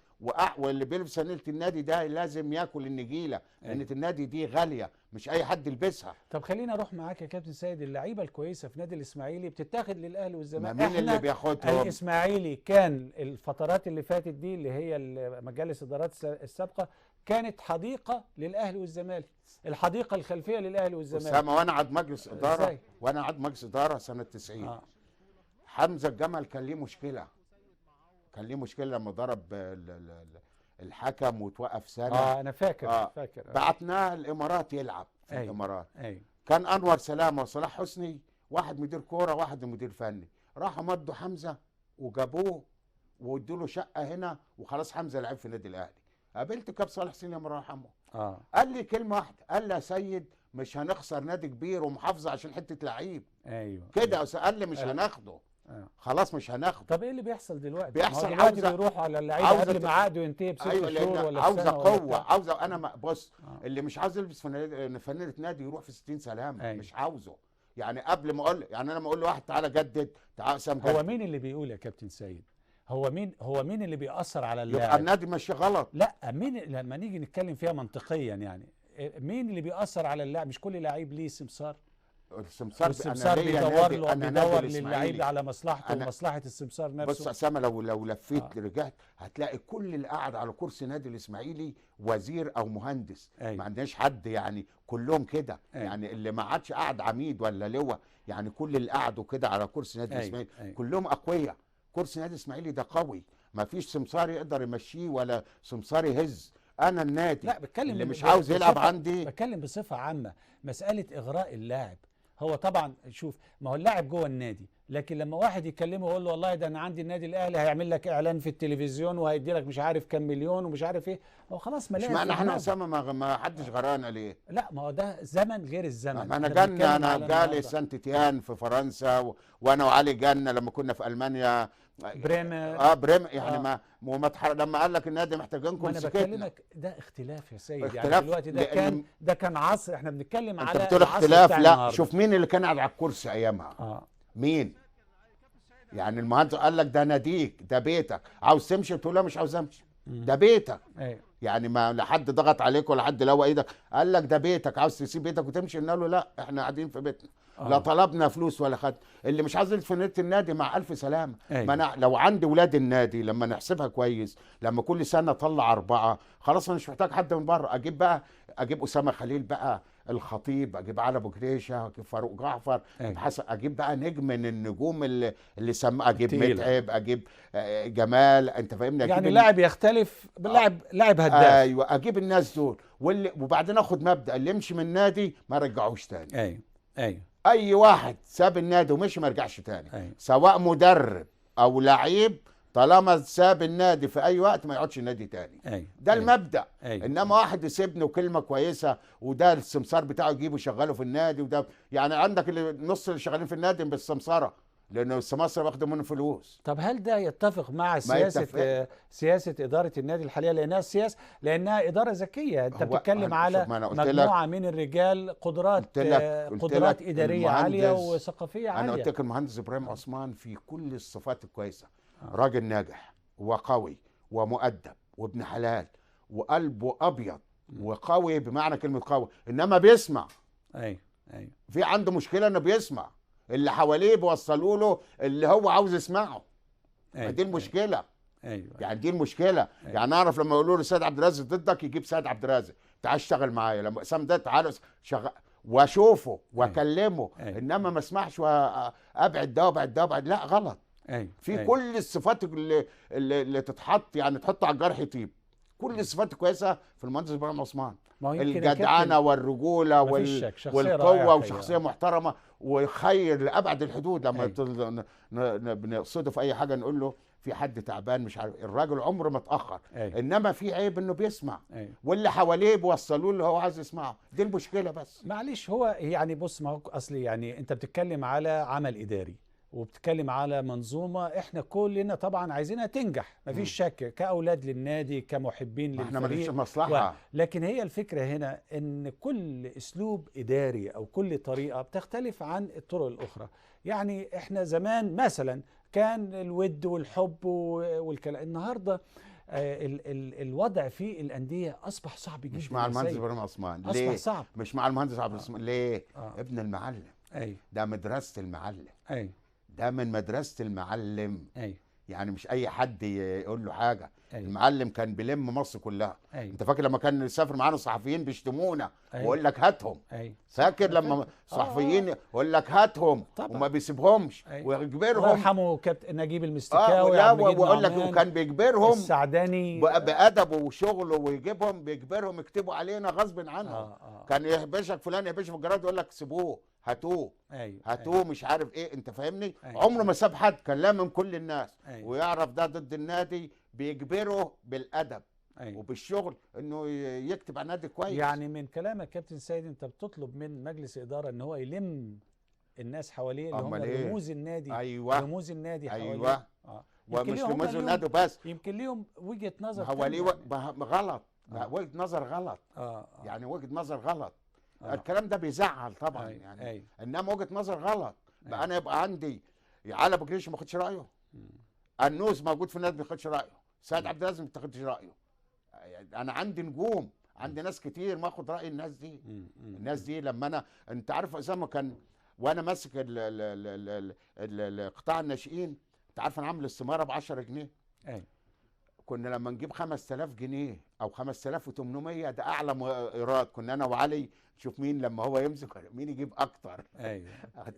واللي بيلبس فانيله النادي ده لازم ياكل النجيله، لان النادي دي غاليه مش اي حد يلبسها. طب خلينا اروح معاك يا كابتن سيد، اللعيبه الكويسه في نادي الاسماعيلي بتتاخد للاهلي والزمالك. مين اللي بياخدهم؟ الاسماعيلي كان الفترات اللي فاتت دي اللي هي مجالس الادارات السابقه كانت حديقه للاهلي والزمالك، الحديقه الخلفيه للاهلي والزمالك. اسامه وانا قعد مجلس اداره وانا قعد مجلس اداره سنه 90. حمزه الجمل كان ليه مشكله، لما ضرب الحكم وتوقف سنه. انا فاكر. بعتناه الامارات يلعب في الامارات. كان انور سلامه وصلاح حسني، واحد مدير كوره واحد مدير فني، راحوا مدوا حمزه وجابوه وادوا له شقه هنا وخلاص. حمزه لعب في النادي الاهلي. قابلت كاب صالح حسين الله يرحمه، قال لي كلمه واحده، قال لي يا سيد مش هنخسر نادي كبير ومحافظه عشان حته لعيب. كده قال لي مش هناخده. خلاص مش هناخده. طب ايه اللي بيحصل دلوقتي؟ بيحصل دلوقتي بيروحوا على اللعيبه قبل ما عقده ينتهي ب6 شهور ولا عاوزه قوه. انا بص اللي مش عاوز يلبس فانيله نادي يروح في 60 سلام. مش عاوزه يعني. قبل ما اقول يعني انا ما اقول لواحد تعالى جدد، تعالى سام جدد. هو مين اللي بيقول يا كابتن سيد؟ هو مين اللي بيأثر على اللاعب؟ يبقى النادي ماشي غلط. لا مين لما نيجي نتكلم فيها منطقيا يعني مين اللي بيأثر على اللاعب؟ مش كل لعيب ليه سمسار. السمسار بيدور للعيب على مصلحته ومصلحه السمسار نفسه. بص اسامه لو لفيت رجعت هتلاقي كل اللي قاعد على كرسي نادي الاسماعيلي وزير او مهندس. ما عندناش حد يعني، كلهم كده. يعني اللي ما عادش قاعد عميد ولا لواء، يعني كل اللي قعدوا كده على كرسي نادي الاسماعيلي كلهم اقوياء. كرسي نادي الاسماعيلي ده قوي، ما فيش سمسار يقدر يمشيه ولا سمسار يهز. انا النادي لا بتكلم اللي مش عاوز يلعب عندي. بتكلم بصفه عامه، مساله اغراء اللاعب. هو طبعا شوف، ما هو اللاعب جوه النادي، لكن لما واحد يكلمه ويقول له والله ده انا عندي النادي الاهلي هيعمل لك اعلان في التلفزيون وهيدي لك مش عارف كام مليون ومش عارف ايه، هو خلاص ملاك. اشمعنى احنا اسامه ما حدش غرانا ليه؟ لا ما هو ده زمن غير الزمن. ما انا جالي سانت تيان في فرنسا وانا وعلي جنة لما كنا في المانيا. بريمر. بريمر يعني لما قال لك النادي محتاجينكم. انا بكلمك ده اختلاف يا سيد. اختلاف يعني دلوقتي ده كان عصر، احنا بنتكلم على انت بتقول اختلاف. لا شوف مين اللي كان قاعد على الكرسي ايامها. مين؟ يعني المهندس قال لك ده ناديك، ده بيتك، عاوز تمشي تقول له مش عاوز امشي، ده بيتك. يعني ما لا حد ضغط عليك ولا حد لوى ايدك، قال لك ده بيتك، عاوز تسيب بيتك وتمشي؟ قلنا له لا احنا قاعدين في بيتنا. لا طلبنا فلوس ولا خد. اللي مش عايز يلبس فانيله النادي مع الف سلامه. ما انا لو عندي ولاد النادي لما نحسبها كويس، لما كل سنه اطلع 4 خلاص انا مش محتاج حد من بره. اجيب اسامه خليل بقى، الخطيب، اجيب علي ابو جريشه، اجيب فاروق جعفر، اجيب بقى نجم من النجوم اللي اجيب متعب، اجيب جمال. انت فاهمني؟ يعني لاعب يختلف لاعب هداف. ايوه اجيب الناس دول وبعدين اخد مبدا اللي يمشي من النادي ما رجعوش تاني. ايوه اي واحد ساب النادي ومشي ما رجعش تاني. سواء مدرب او لعيب، طالما ساب النادي في اي وقت ما يقعدش النادي تاني. ده المبدا. انما واحد يسيبني وكلمه كويسه وده السمسار بتاعه يجيبه يشغله في النادي، وده يعني عندك النص اللي شغالين في النادي بالسمسره لانه السماسره واخده منه فلوس. طب هل ده يتفق مع سياسه اداره النادي الحاليه؟ لانها اداره ذكيه. انت بتتكلم على مجموعه من الرجال قدرات اداريه عاليه وثقافيه عاليه. انا قلت لك المهندس ابراهيم عثمان في كل الصفات الكويسه. راجل ناجح وقوي ومؤدب وابن حلال وقلبه ابيض وقوي بمعنى كلمه قوي، انما بيسمع. في عنده مشكله انه بيسمع، اللي حواليه بيوصلوا له اللي هو عاوز يسمعه. دي المشكله. يعني دي المشكله. يعني اعرف لما يقولوا له سيد عبد الرازق ضدك يجيب سيد عبد الرازق تعال اشتغل معايا، لما اسام ده تعال شغل واشوفه واكلمه. انما ما اسمعش وابعد ده وابعد ده وابعد، لا غلط. في كل الصفات اللي تتحط، يعني تحط على الجرح يطيب. كل الصفات كويسه في المهندس ابراهيم عثمان. الجدعنه والرجوله والقوه وشخصيه محترمه وخير لابعد الحدود. لما بنقصده في اي حاجه نقول له في حد تعبان مش عارف، الراجل عمره ما اتاخر. انما في عيب انه بيسمع واللي حواليه بيوصلوا له هو عايز يسمعه. دي المشكله. بس معلش هو يعني بص، ما هو اصلي يعني انت بتتكلم على عمل اداري وبتتكلم على منظومه احنا كلنا طبعا عايزينها تنجح، مفيش شك، كاولاد للنادي كمحبين للفريق. احنا ماليش مصلحه. لكن هي الفكره هنا ان كل اسلوب اداري او كل طريقه بتختلف عن الطرق الاخرى. يعني احنا زمان مثلا كان الود والحب والكلام. النهارده الوضع في الانديه اصبح صعب جدا. مش مع المهندس ابراهيم عثمان. اصبح ليه؟ صعب. مش مع المهندس عبد العثمان. ليه؟ ابن المعلم. ايوه، ده مدرسه المعلم. ايوه، ده من مدرسه المعلم. ايوه، يعني مش اي حد يقول له حاجه. أيوة. المعلم كان بيلم مصر كلها. أيوة. انت فاكر لما كان يسافر معانا صحفيين بيشتمونا أيوة. ويقول لك هاتهم. أيوة. فاكر لما صحفيين يقول لك هاتهم طبعا. وما بيسيبهمش. أيوة. ويجبرهم. الله يرحمه كابتن نجيب المستكاوي. ويقول لك وكان بيجبرهم السعداني بأدبه وشغله ويجيبهم بيجبرهم يكتبوا علينا غصب عنهم. كان يهبشك فلان يهبشك في الجرائد يقول لك سيبوه هاتوه. أيوة. هاتوه. أيوة. مش عارف ايه. انت فاهمني. أيوة. عمره ما ساب حد. كان لامم كل الناس. أيوة. ويعرف ده ضد النادي بيجبره بالادب. أيوة. وبالشغل انه يكتب عن نادي كويس. يعني من كلامك كابتن سيد انت بتطلب من مجلس اداره ان هو يلم الناس حواليه اللي هم رموز النادي. ايوه. رموز النادي حواليه. ايوه. ومش رموز النادي بس. يمكن ليهم وجهه نظر هو ليه غلط. وجهه نظر غلط. يعني وجهه نظر غلط. الكلام ده بيزعل طبعا. يعني انما وجهه نظر غلط. بقى انا يبقى عندي علي ابو جريش ما ياخدش رايه. النوس موجود في النادي ما ياخدش رايه. سيد عبد العزيز ما تاخدش رايه. انا عندي نجوم. عندي ناس كتير ما اخد راي الناس دي. الناس دي لما انت عارف اسامه كان وانا ماسك قطاع الناشئين. انت عارف انا عامل استماره ب 10 جنيه. ايوه. كنا لما نجيب 5000 جنيه او 5800 ده اعلى ايراد. كنا انا وعلي نشوف مين لما هو يمسك مين يجيب اكتر. ايوه.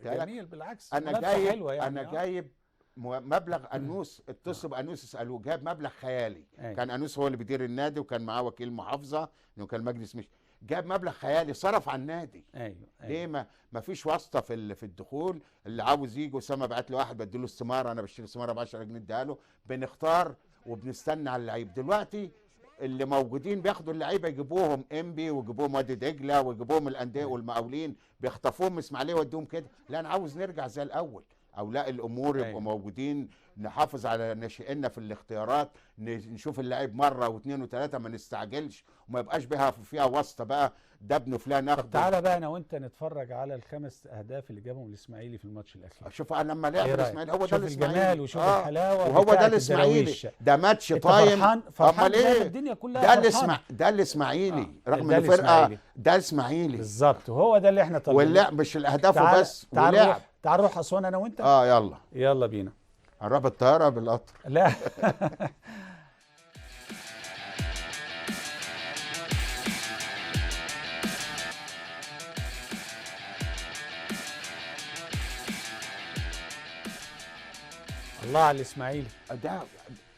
جميل بالعكس. انا جايب يعني انا جايب مبلغ انوس. اتصل بانوس اسالوه جاب مبلغ خيالي. كان انوس هو اللي بيدير النادي وكان معاه وكيل محافظه انه كان مجلس مش جاب مبلغ خيالي صرف على النادي. ايوه. ليه ما فيش واسطه في الدخول. اللي عاوز يجي اسامه بعت له واحد بديله استماره. انا بشتري استماره ب 10 جنيه اديها له. بنختار وبنستنى على اللعيب. دلوقتي اللي موجودين بياخدوا اللعيبه يجيبوهم انبي ويجيبوهم وادي دجله ويجيبوهم الانديه والمقاولين بيخطفوهم اسماعيليه ويدوهم كده. لا انا عاوز نرجع زي الاول. اولياء الامور يبقوا موجودين. نحافظ على ناشئيننا في الاختيارات. نشوف اللاعب مره واثنين وثلاثه ما نستعجلش وما يبقاش بها فيها واسطه بقى ده ابن فلان اخده. تعالى بقى انا وانت نتفرج على ال5 اهداف اللي جابهم الاسماعيلي في الماتش الاخير. شوف انا لما لعب الاسماعيلي هو ده الاسماعيلي. الجمال وشوف الحلاوه وهو ده الاسماعيلي. ده ماتش طايم. فرحان الدنيا كلها. ده الاسماعيلي رغم ان الفرقه ده الاسماعيلي بالظبط. وهو ده اللي احنا طالبينه. واللعب مش الاهداف وبس. تعال نروح اسوان انا وانت. يلا بينا. هنروح بالطياره بالقطر. لا الله على الاسماعيلي. ده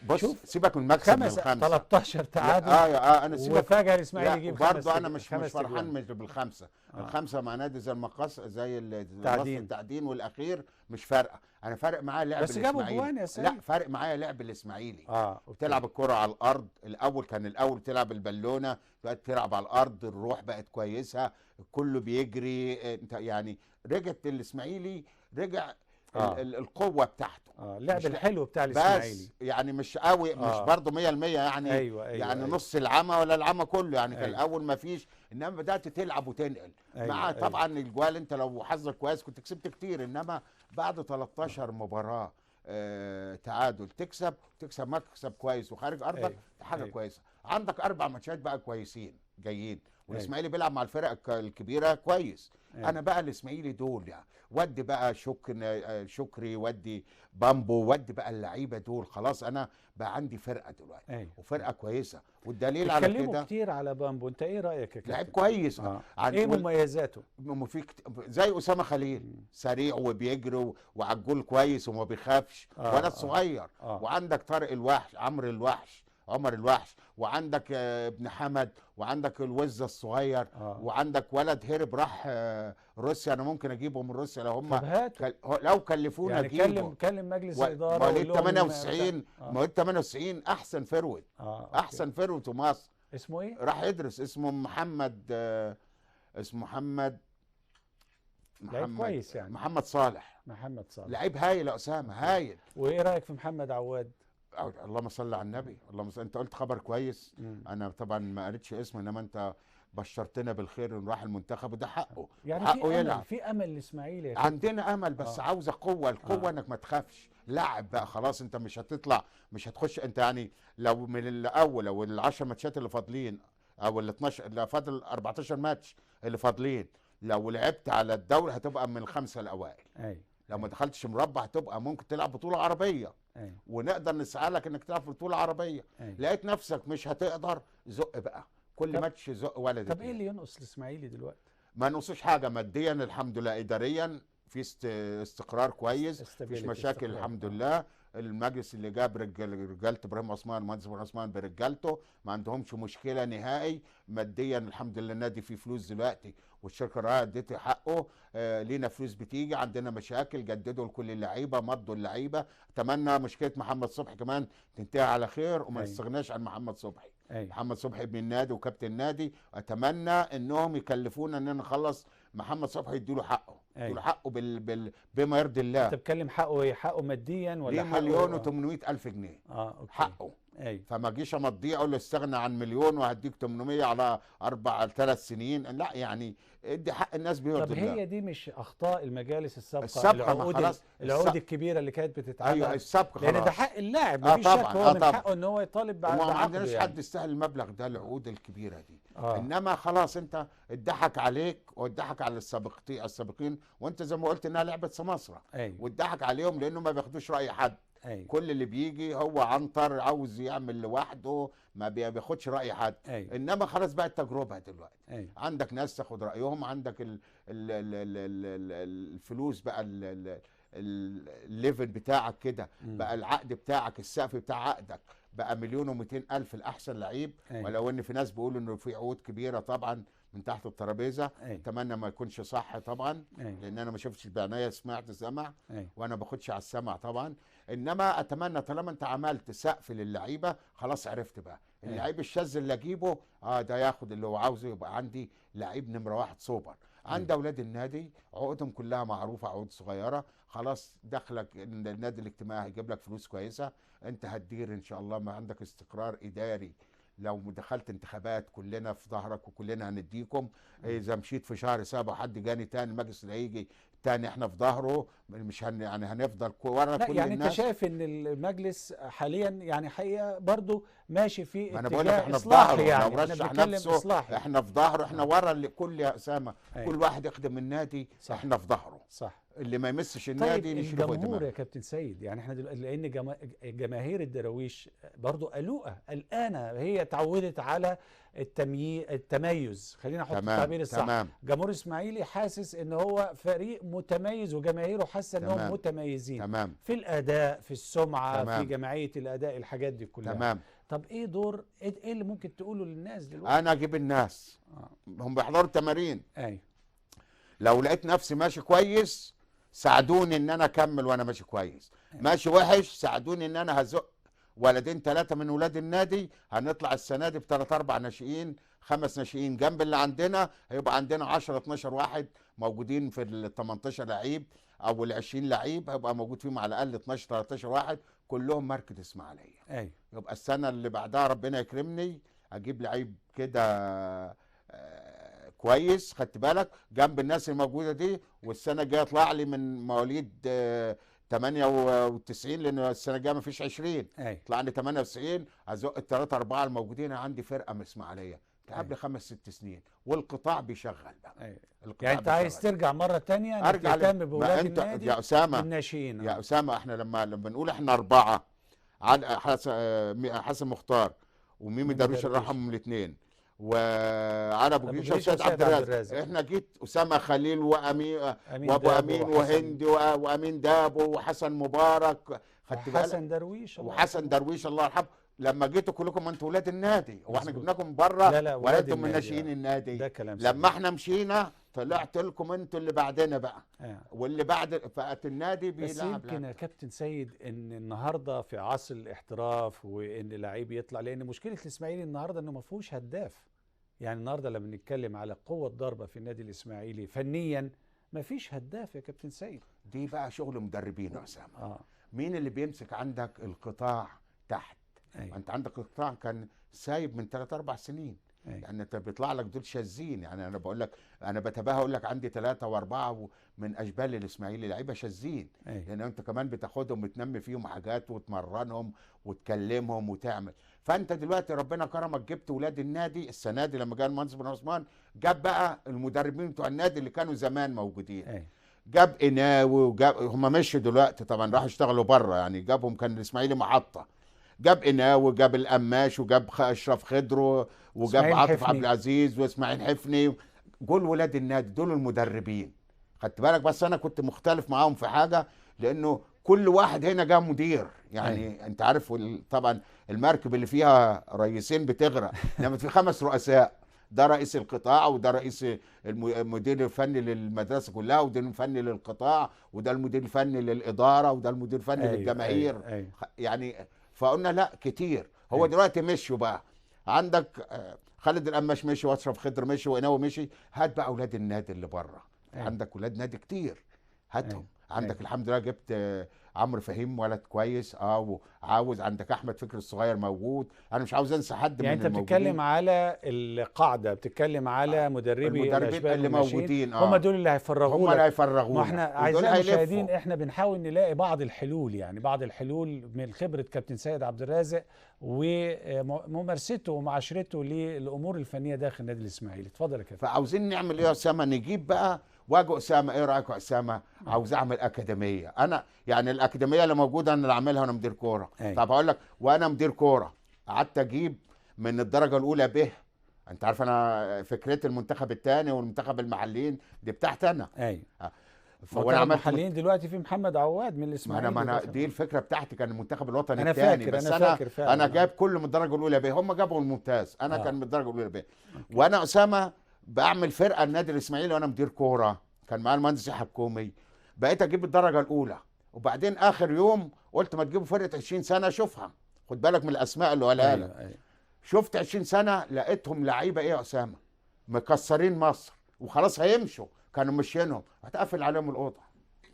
بص سيبك من المكسب من الخمسه 13 تعادل. انا سيبك. وفجاه الاسماعيلي يجيب برضه انا مش فرحان مش بالخمسه. الخمسه مع نادي زي المقص زي التعدين والاخير مش فارقه. انا فارق معايا لعب بس جابوا جوان يا سيدي. لا فارق معايا لعب الاسماعيلي. وبتلعب الكره على الارض. كان الاول تلعب البالونه دلوقتي تلعب على الارض. الروح بقت كويسه. كله بيجري. انت يعني رجعت الاسماعيلي رجع القوه بتاعته. اللعب الحلو بتاع الاسماعيلي بس يعني مش قوي. مش برضه 100% يعني. أيوة يعني نص العمى ولا العمى كله يعني. كان الاول ما فيش. انما بدات تلعب وتنقل. مع طبعا الجوال انت لو حظك كويس كنت كسبت كتير. انما بعد 13 مباراه تعادل تكسب مكسب كويس وخارج ارضك حاجه كويسه. عندك 4 ماتشات بقى كويسين جايين. والاسماعيلي بيلعب مع الفرق الكبيره كويس. انا بقى الاسماعيلي دول يعني ودي بقى شكري ودي بامبو ودي بقى اللعيبه دول. خلاص انا بقى عندي فرقه دلوقتي. وفرقه كويسه. والدليل على كده اتكلموا كتير على بامبو. انت ايه رايك يا كابتن؟ لعيب كويس. ايه مميزاته؟ زي اسامه خليل. سريع وبيجري وعلى الجول كويس وما بيخافش. ولد صغير. وعندك طارق الوحش عمر الوحش. وعندك ابن حمد. وعندك الوزة الصغير. وعندك ولد هرب راح روسيا. انا ممكن اجيبه من روسيا لو هم لو كلفونا يعني اجيبه. كلم مجلس الاداره. مواليد 98 احسن فروت. احسن فروت في مصر. اسمه ايه؟ راح يدرس. اسمه محمد لعيب كويس يعني. محمد صالح. لعيب هايل يا اسامه هايل. وايه رايك في محمد عواد؟ اللهم صل على النبي. انت قلت خبر كويس. انا طبعا ما قريتش اسمه انما انت بشرتنا بالخير انه راح المنتخب، وده حقه، يعني حقه في يلعب. امل، في امل الاسماعيلي يا عندنا امل، بس عاوزه قوه. القوه آه. انك ما تخافش، لعب بقى خلاص. انت مش هتطلع، مش هتخش انت يعني. لو من الاول او ال10 ماتشات اللي فاضلين، او ال12 اللي فاضل 14 ماتش اللي فاضلين، لو لعبت على الدوري هتبقى من الخمسه الاوائل. لو ما دخلتش مربع هتبقى ممكن تلعب بطوله عربيه. ونقدر نسعى لك انك تلعب في بطوله عربيه. لقيت نفسك مش هتقدر، زق بقى كل ماتش زق ولد. طب ايه اللي ينقص الاسماعيلي دلوقتي؟ ما نقصش حاجه ماديا الحمد لله، اداريا في استقرار كويس، مفيش مشاكل الحمد لله. المجلس اللي جاب رجاله ابراهيم عثمان، المهندس ابراهيم عثمان برجالته، ما عندهمش مشكله نهائي. ماديا الحمد لله النادي فيه فلوس دلوقتي، والشركه الراعيه اديته حقه. لينا فلوس بتيجي، عندنا مشاكل، جددوا لكل اللعيبه، مضوا اللعيبه. اتمنى مشكله محمد صبحي كمان تنتهي على خير، وما نستغناش عن محمد صبحي. محمد صبحي ابن النادي وكابتن النادي، اتمنى انهم يكلفونا اننا نخلص محمد صبحي، يديله حقه، يديله حقه بما يرضي الله. انت بتتكلم حقه ايه؟ حقه ماديا ولا حقه؟ 1,800,000 جنيه. أوكي. حقه. فما اجيش امضيه اقول له استغنى عن مليون وهديك 800 على 3 سنين، لا يعني ادي حق الناس بيرضي الله. طب هي دي مش اخطاء المجالس السابقه؟ العقود الكبيره اللي كانت بتتعمل. ايوه السابقه لان ده حق اللاعب، مفيش شك، هو من حقه ان هو يطالب بعقده. ما عندناش حد يستاهل المبلغ ده، العقود الكبيره دي. انما خلاص انت اتضحك عليك واتضحك على السابقين، وانت زي ما قلت انها لعبه سماسره. واتضحك عليهم لانه ما بياخدوش راي حد. كل اللي بيجي هو عنتر عاوز يعمل لوحده، ما بياخدش راي حد. انما خلاص بقى التجربه دلوقتي. عندك ناس تاخد رايهم، عندك الفلوس بقى، الليفل بتاعك كده بقى، العقد بتاعك، السقف بتاع عقدك بقى 1,200,000 الاحسن لعيب. ولو ان في ناس بيقولوا انه في عقود كبيره طبعا من تحت الترابيزه. اتمنى ما يكونش صح طبعا، لان انا ما شفتش بعناية، سمعت سمع، وانا باخدش على السمع طبعا. انما اتمنى طالما انت عملت سقف للعيبه، خلاص عرفت بقى اللعيب الشاذ اللي اجيبه ده ياخد اللي هو عاوزه، يبقى عندي لعيب نمره 1 سوبر. عند اولاد النادي عقودهم كلها معروفه، عقود صغيره. خلاص دخلك النادي الاجتماعي هيجيب لك فلوس كويسه، انت هتدير ان شاء الله، ما عندك استقرار اداري. لو دخلت انتخابات كلنا في ظهرك وكلنا هنديكم. اذا مشيت في شهر 7 حد جاني تاني، المجلس اللي هيجي تاني احنا في ظهره، مش يعني هنفضل ورا كل يعني الناس. انت شايف ان المجلس حاليا يعني حقيقه برضو ماشي في انا بقول لك احنا في إصلاحي، ظهره. يعني لو رشح نفسه إصلاحي. احنا في ظهره، احنا ورا كل يا اسامه. كل واحد يخدم النادي، صح. احنا في ظهره، صح. اللي ما يمسش النادي نشيله فوق دماغه. الجمهور يا كابتن سيد، يعني احنا لان جماهير الدراويش برضو قلقانه، هي اتعودت على التميز، خلينا نحط التعبير الصح. جمهور الاسماعيلي حاسس ان هو فريق متميز، وجماهيره حاسه انهم متميزين في الاداء، في السمعه، في جمعيه الاداء، الحاجات دي كلها. طب ايه دور، ايه اللي ممكن تقوله للناس دلوقتي؟ انا اجيب الناس هم بيحضروا التمارين. لو لقيت نفسي ماشي كويس ساعدوني ان انا اكمل وانا ماشي كويس. ماشي وحش ساعدوني ان انا هزق 2 3 من ولاد النادي. هنطلع السنه دي ب3 4 ناشئين، 5 ناشئين جنب اللي عندنا، هيبقى عندنا 10 12 واحد موجودين في ال 18 لعيب او ال 20 لعيب، هيبقى موجود فيهم على الاقل 12 13 واحد كلهم ماركه اسماعيليه. يبقى السنه اللي بعدها ربنا يكرمني اجيب لعيب كده كويس، خدت بالك، جنب الناس الموجوده دي. والسنه الجايه يطلع لي من مواليد 98، لان السنه الجايه ما فيش 20، يطلع لي 98. ازق ال3 4 الموجودين. عندي فرقه من اسماعيليه تلعب لي 5 6 سنين، والقطاع بيشغل بقى. يعني انت عايز ترجع مره ثانيه تهتم باولاد النادي يا اسامه الناشئين؟ يا اسامه احنا لما بنقول احنا 4 حسن مختار وميمي درويش الله يرحمهم الاثنين، وعلى ابو جريشه وسيد عبد الرازق. احنا جيت اسامه خليل وابو امين وهندي وامين دابو وحسن مبارك، خدت بالك، وحسن درويش الله يرحمه. لما جيتوا كلكم انتوا ولاد النادي، واحنا جبناكم من بره ولا انتم من ناشئين النادي. ده كلام لما احنا مشينا طلعت لكم انتوا اللي بعدنا بقى. واللي بعد فات النادي بيلعب. بس يمكن يا كابتن سيد ان النهارده في عصر الاحتراف، وان لعيب يطلع، لان مشكله الاسماعيلي النهارده انه ما فيهوش هداف. يعني النهارده لما بنتكلم على قوه ضربه في النادي الاسماعيلي فنيا ما فيش هداف يا كابتن سيد. دي بقى شغل مدربين يا اسامه. مين اللي بيمسك عندك القطاع تحت؟ انت عندك القطاع كان سايب من 3 4 سنين. يعني انت بيطلع لك دول شاذين. يعني انا بقول لك، انا بتباهى اقول لك عندي 3 و4 من اشبال الاسماعيلي لعيبه شاذين، لان انت كمان بتاخدهم وتنمي فيهم حاجات وتمرنهم وتكلمهم وتعمل. فانت دلوقتي ربنا كرمك، جبت ولاد النادي السنه دي. لما جه المهندس بن عثمان جاب بقى المدربين بتوع النادي اللي كانوا زمان موجودين، جاب قناوي وجاب، هم مشوا دلوقتي طبعا راحوا يشتغلوا بره، يعني جابهم، كان الاسماعيلي محطه، جاب قناوي وجاب القماش وجاب اشرف خضر وجاب عاطف عبد العزيز واسماعيل حفني. دول ولاد النادي، دول المدربين. خدت بالك؟ بس انا كنت مختلف معاهم في حاجه، لانه كل واحد هنا جاب مدير. يعني انت عارف طبعا المركب اللي فيها رئيسين بتغرق، انما في 5 رؤساء. ده رئيس القطاع، وده رئيس المدير الفني للمدرسه كلها، وده المدير الفني للقطاع، وده المدير الفني للاداره، وده المدير الفني للجماهير. يعني فقلنا لا كتير. هو دلوقتي مشوا بقى، عندك خالد القماش مشي، واشرف خضر مشي، وقناوي مشي. هات بقى اولاد النادي اللي بره، عندك ولاد نادي كتير، هاتهم. عندك الحمد لله جبت عمرو فهيم ولد كويس، وعاوز، عندك احمد فكري الصغير موجود. انا مش عاوز انسى حد يعني من انت بتتكلم على القاعده، بتتكلم على مدربي المدربين اللي موجودين، هم دول اللي هيفرغوا هم اللي هيفرغوا. ما احنا اعزائي المشاهدين احنا بنحاول نلاقي بعض الحلول، يعني بعض الحلول من خبره كابتن سيد عبد الرازق وممارسته ومعاشرته للامور الفنيه داخل النادي الاسماعيلي. اتفضل يا كابتن. فعاوزين نعمل ايه يا اسامه؟ نجيب بقى واجه اسامه. ايه رايك يا اسامه؟ عاوز اعمل اكاديميه. انا يعني الاكاديميه اللي موجوده انا اللي عاملها، وانا مدير كوره. طب هقول لك، وانا مدير كوره قعدت اجيب من الدرجه الاولى به. انت عارف انا فكرتي المنتخب الثاني والمنتخب المحليين دي بتاعتي انا. وانا عملت محليين دلوقتي في محمد عواد من الاسماعيلي. ما انا دي الفكره بتاعتي، كان المنتخب الوطني أنا الثاني. فاكر بس انا فاكر فعلا. انا جايب كل من الدرجه الاولى به، هم جابوا الممتاز، انا كان من الدرجه الاولى به. وانا اسامه بعمل فرقه النادي الاسماعيلي وانا مدير كوره، كان معايا المهندس يحيى الكومي. بقيت اجيب الدرجه الاولى، وبعدين اخر يوم قلت ما تجيبوا فرقه 20 سنه اشوفها. خد بالك من الاسماء اللي قالها لك. شفت 20 سنه لقيتهم لعيبه ايه يا اسامه، مكسرين مصر، وخلاص هيمشوا، كانوا مشينهم، هتقفل عليهم الاوضه.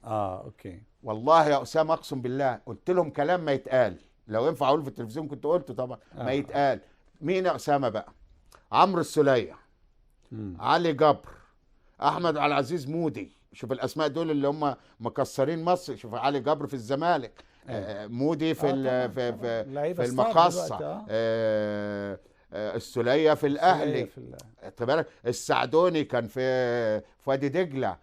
اوكي. والله يا اسامه اقسم بالله قلت لهم كلام ما يتقال، لو ينفع اقول في التلفزيون كنت قلته طبعا. ما يتقال. مين يا اسامه بقى؟ عمرو السوليه، علي جبر، احمد عبد العزيز مودي. شوف الاسماء دول اللي هم مكسرين مصر. شوف علي جبر في الزمالك، مودي في في المقصه، السوليه في الاهلي. خد بالك، السعدوني كان في وادي دجله،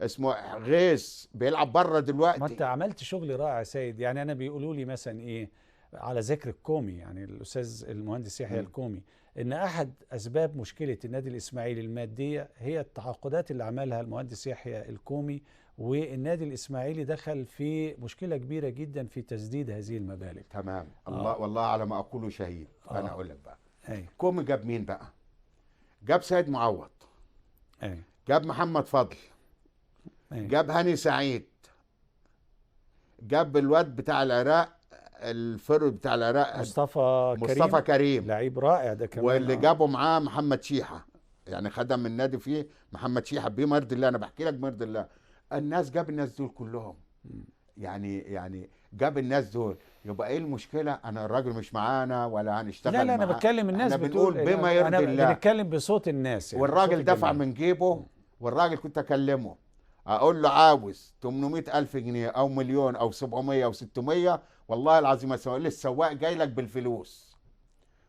اسمه غيث بيلعب بره دلوقتي. ما انت عملت شغل رائع يا سيد. يعني انا بيقولوا لي مثلا ايه على ذكر الكومي، يعني الاستاذ المهندس يحيى الكومي، ان احد اسباب مشكله النادي الاسماعيلي الماديه هي التعاقدات اللي عملها المهندس يحيى الكومي، والنادي الاسماعيلي دخل في مشكله كبيره جدا في تسديد هذه المبالغ. تمام. الله والله على ما اقوله شهيد. انا اقول لك بقى، كومي جاب مين بقى؟ جاب سيد معوض، جاب محمد فضل، جاب هاني سعيد، جاب الواد بتاع العراق، الفرد بتاع العراق مصطفى كريم لعيب رائع ده كمان. واللي جابوا معاه محمد شيحه، يعني خدم النادي فيه محمد شيحه بمرض الله. انا بحكي لك بمرض الله. الناس جاب الناس دول كلهم، يعني جاب الناس دول. يبقى ايه المشكله؟ انا الراجل مش معانا ولا هنشتغل معاه. لا انا بتكلم الناس بنقول بما يرضي الله. انا بنتكلم بصوت الناس يعني. والراجل دفع من جيبه، والراجل كنت اكلمه اقول له عاوز 800,000 جنيه او مليون او 700 او 600، والله العظيم اسوي لي السواق جاي لك بالفلوس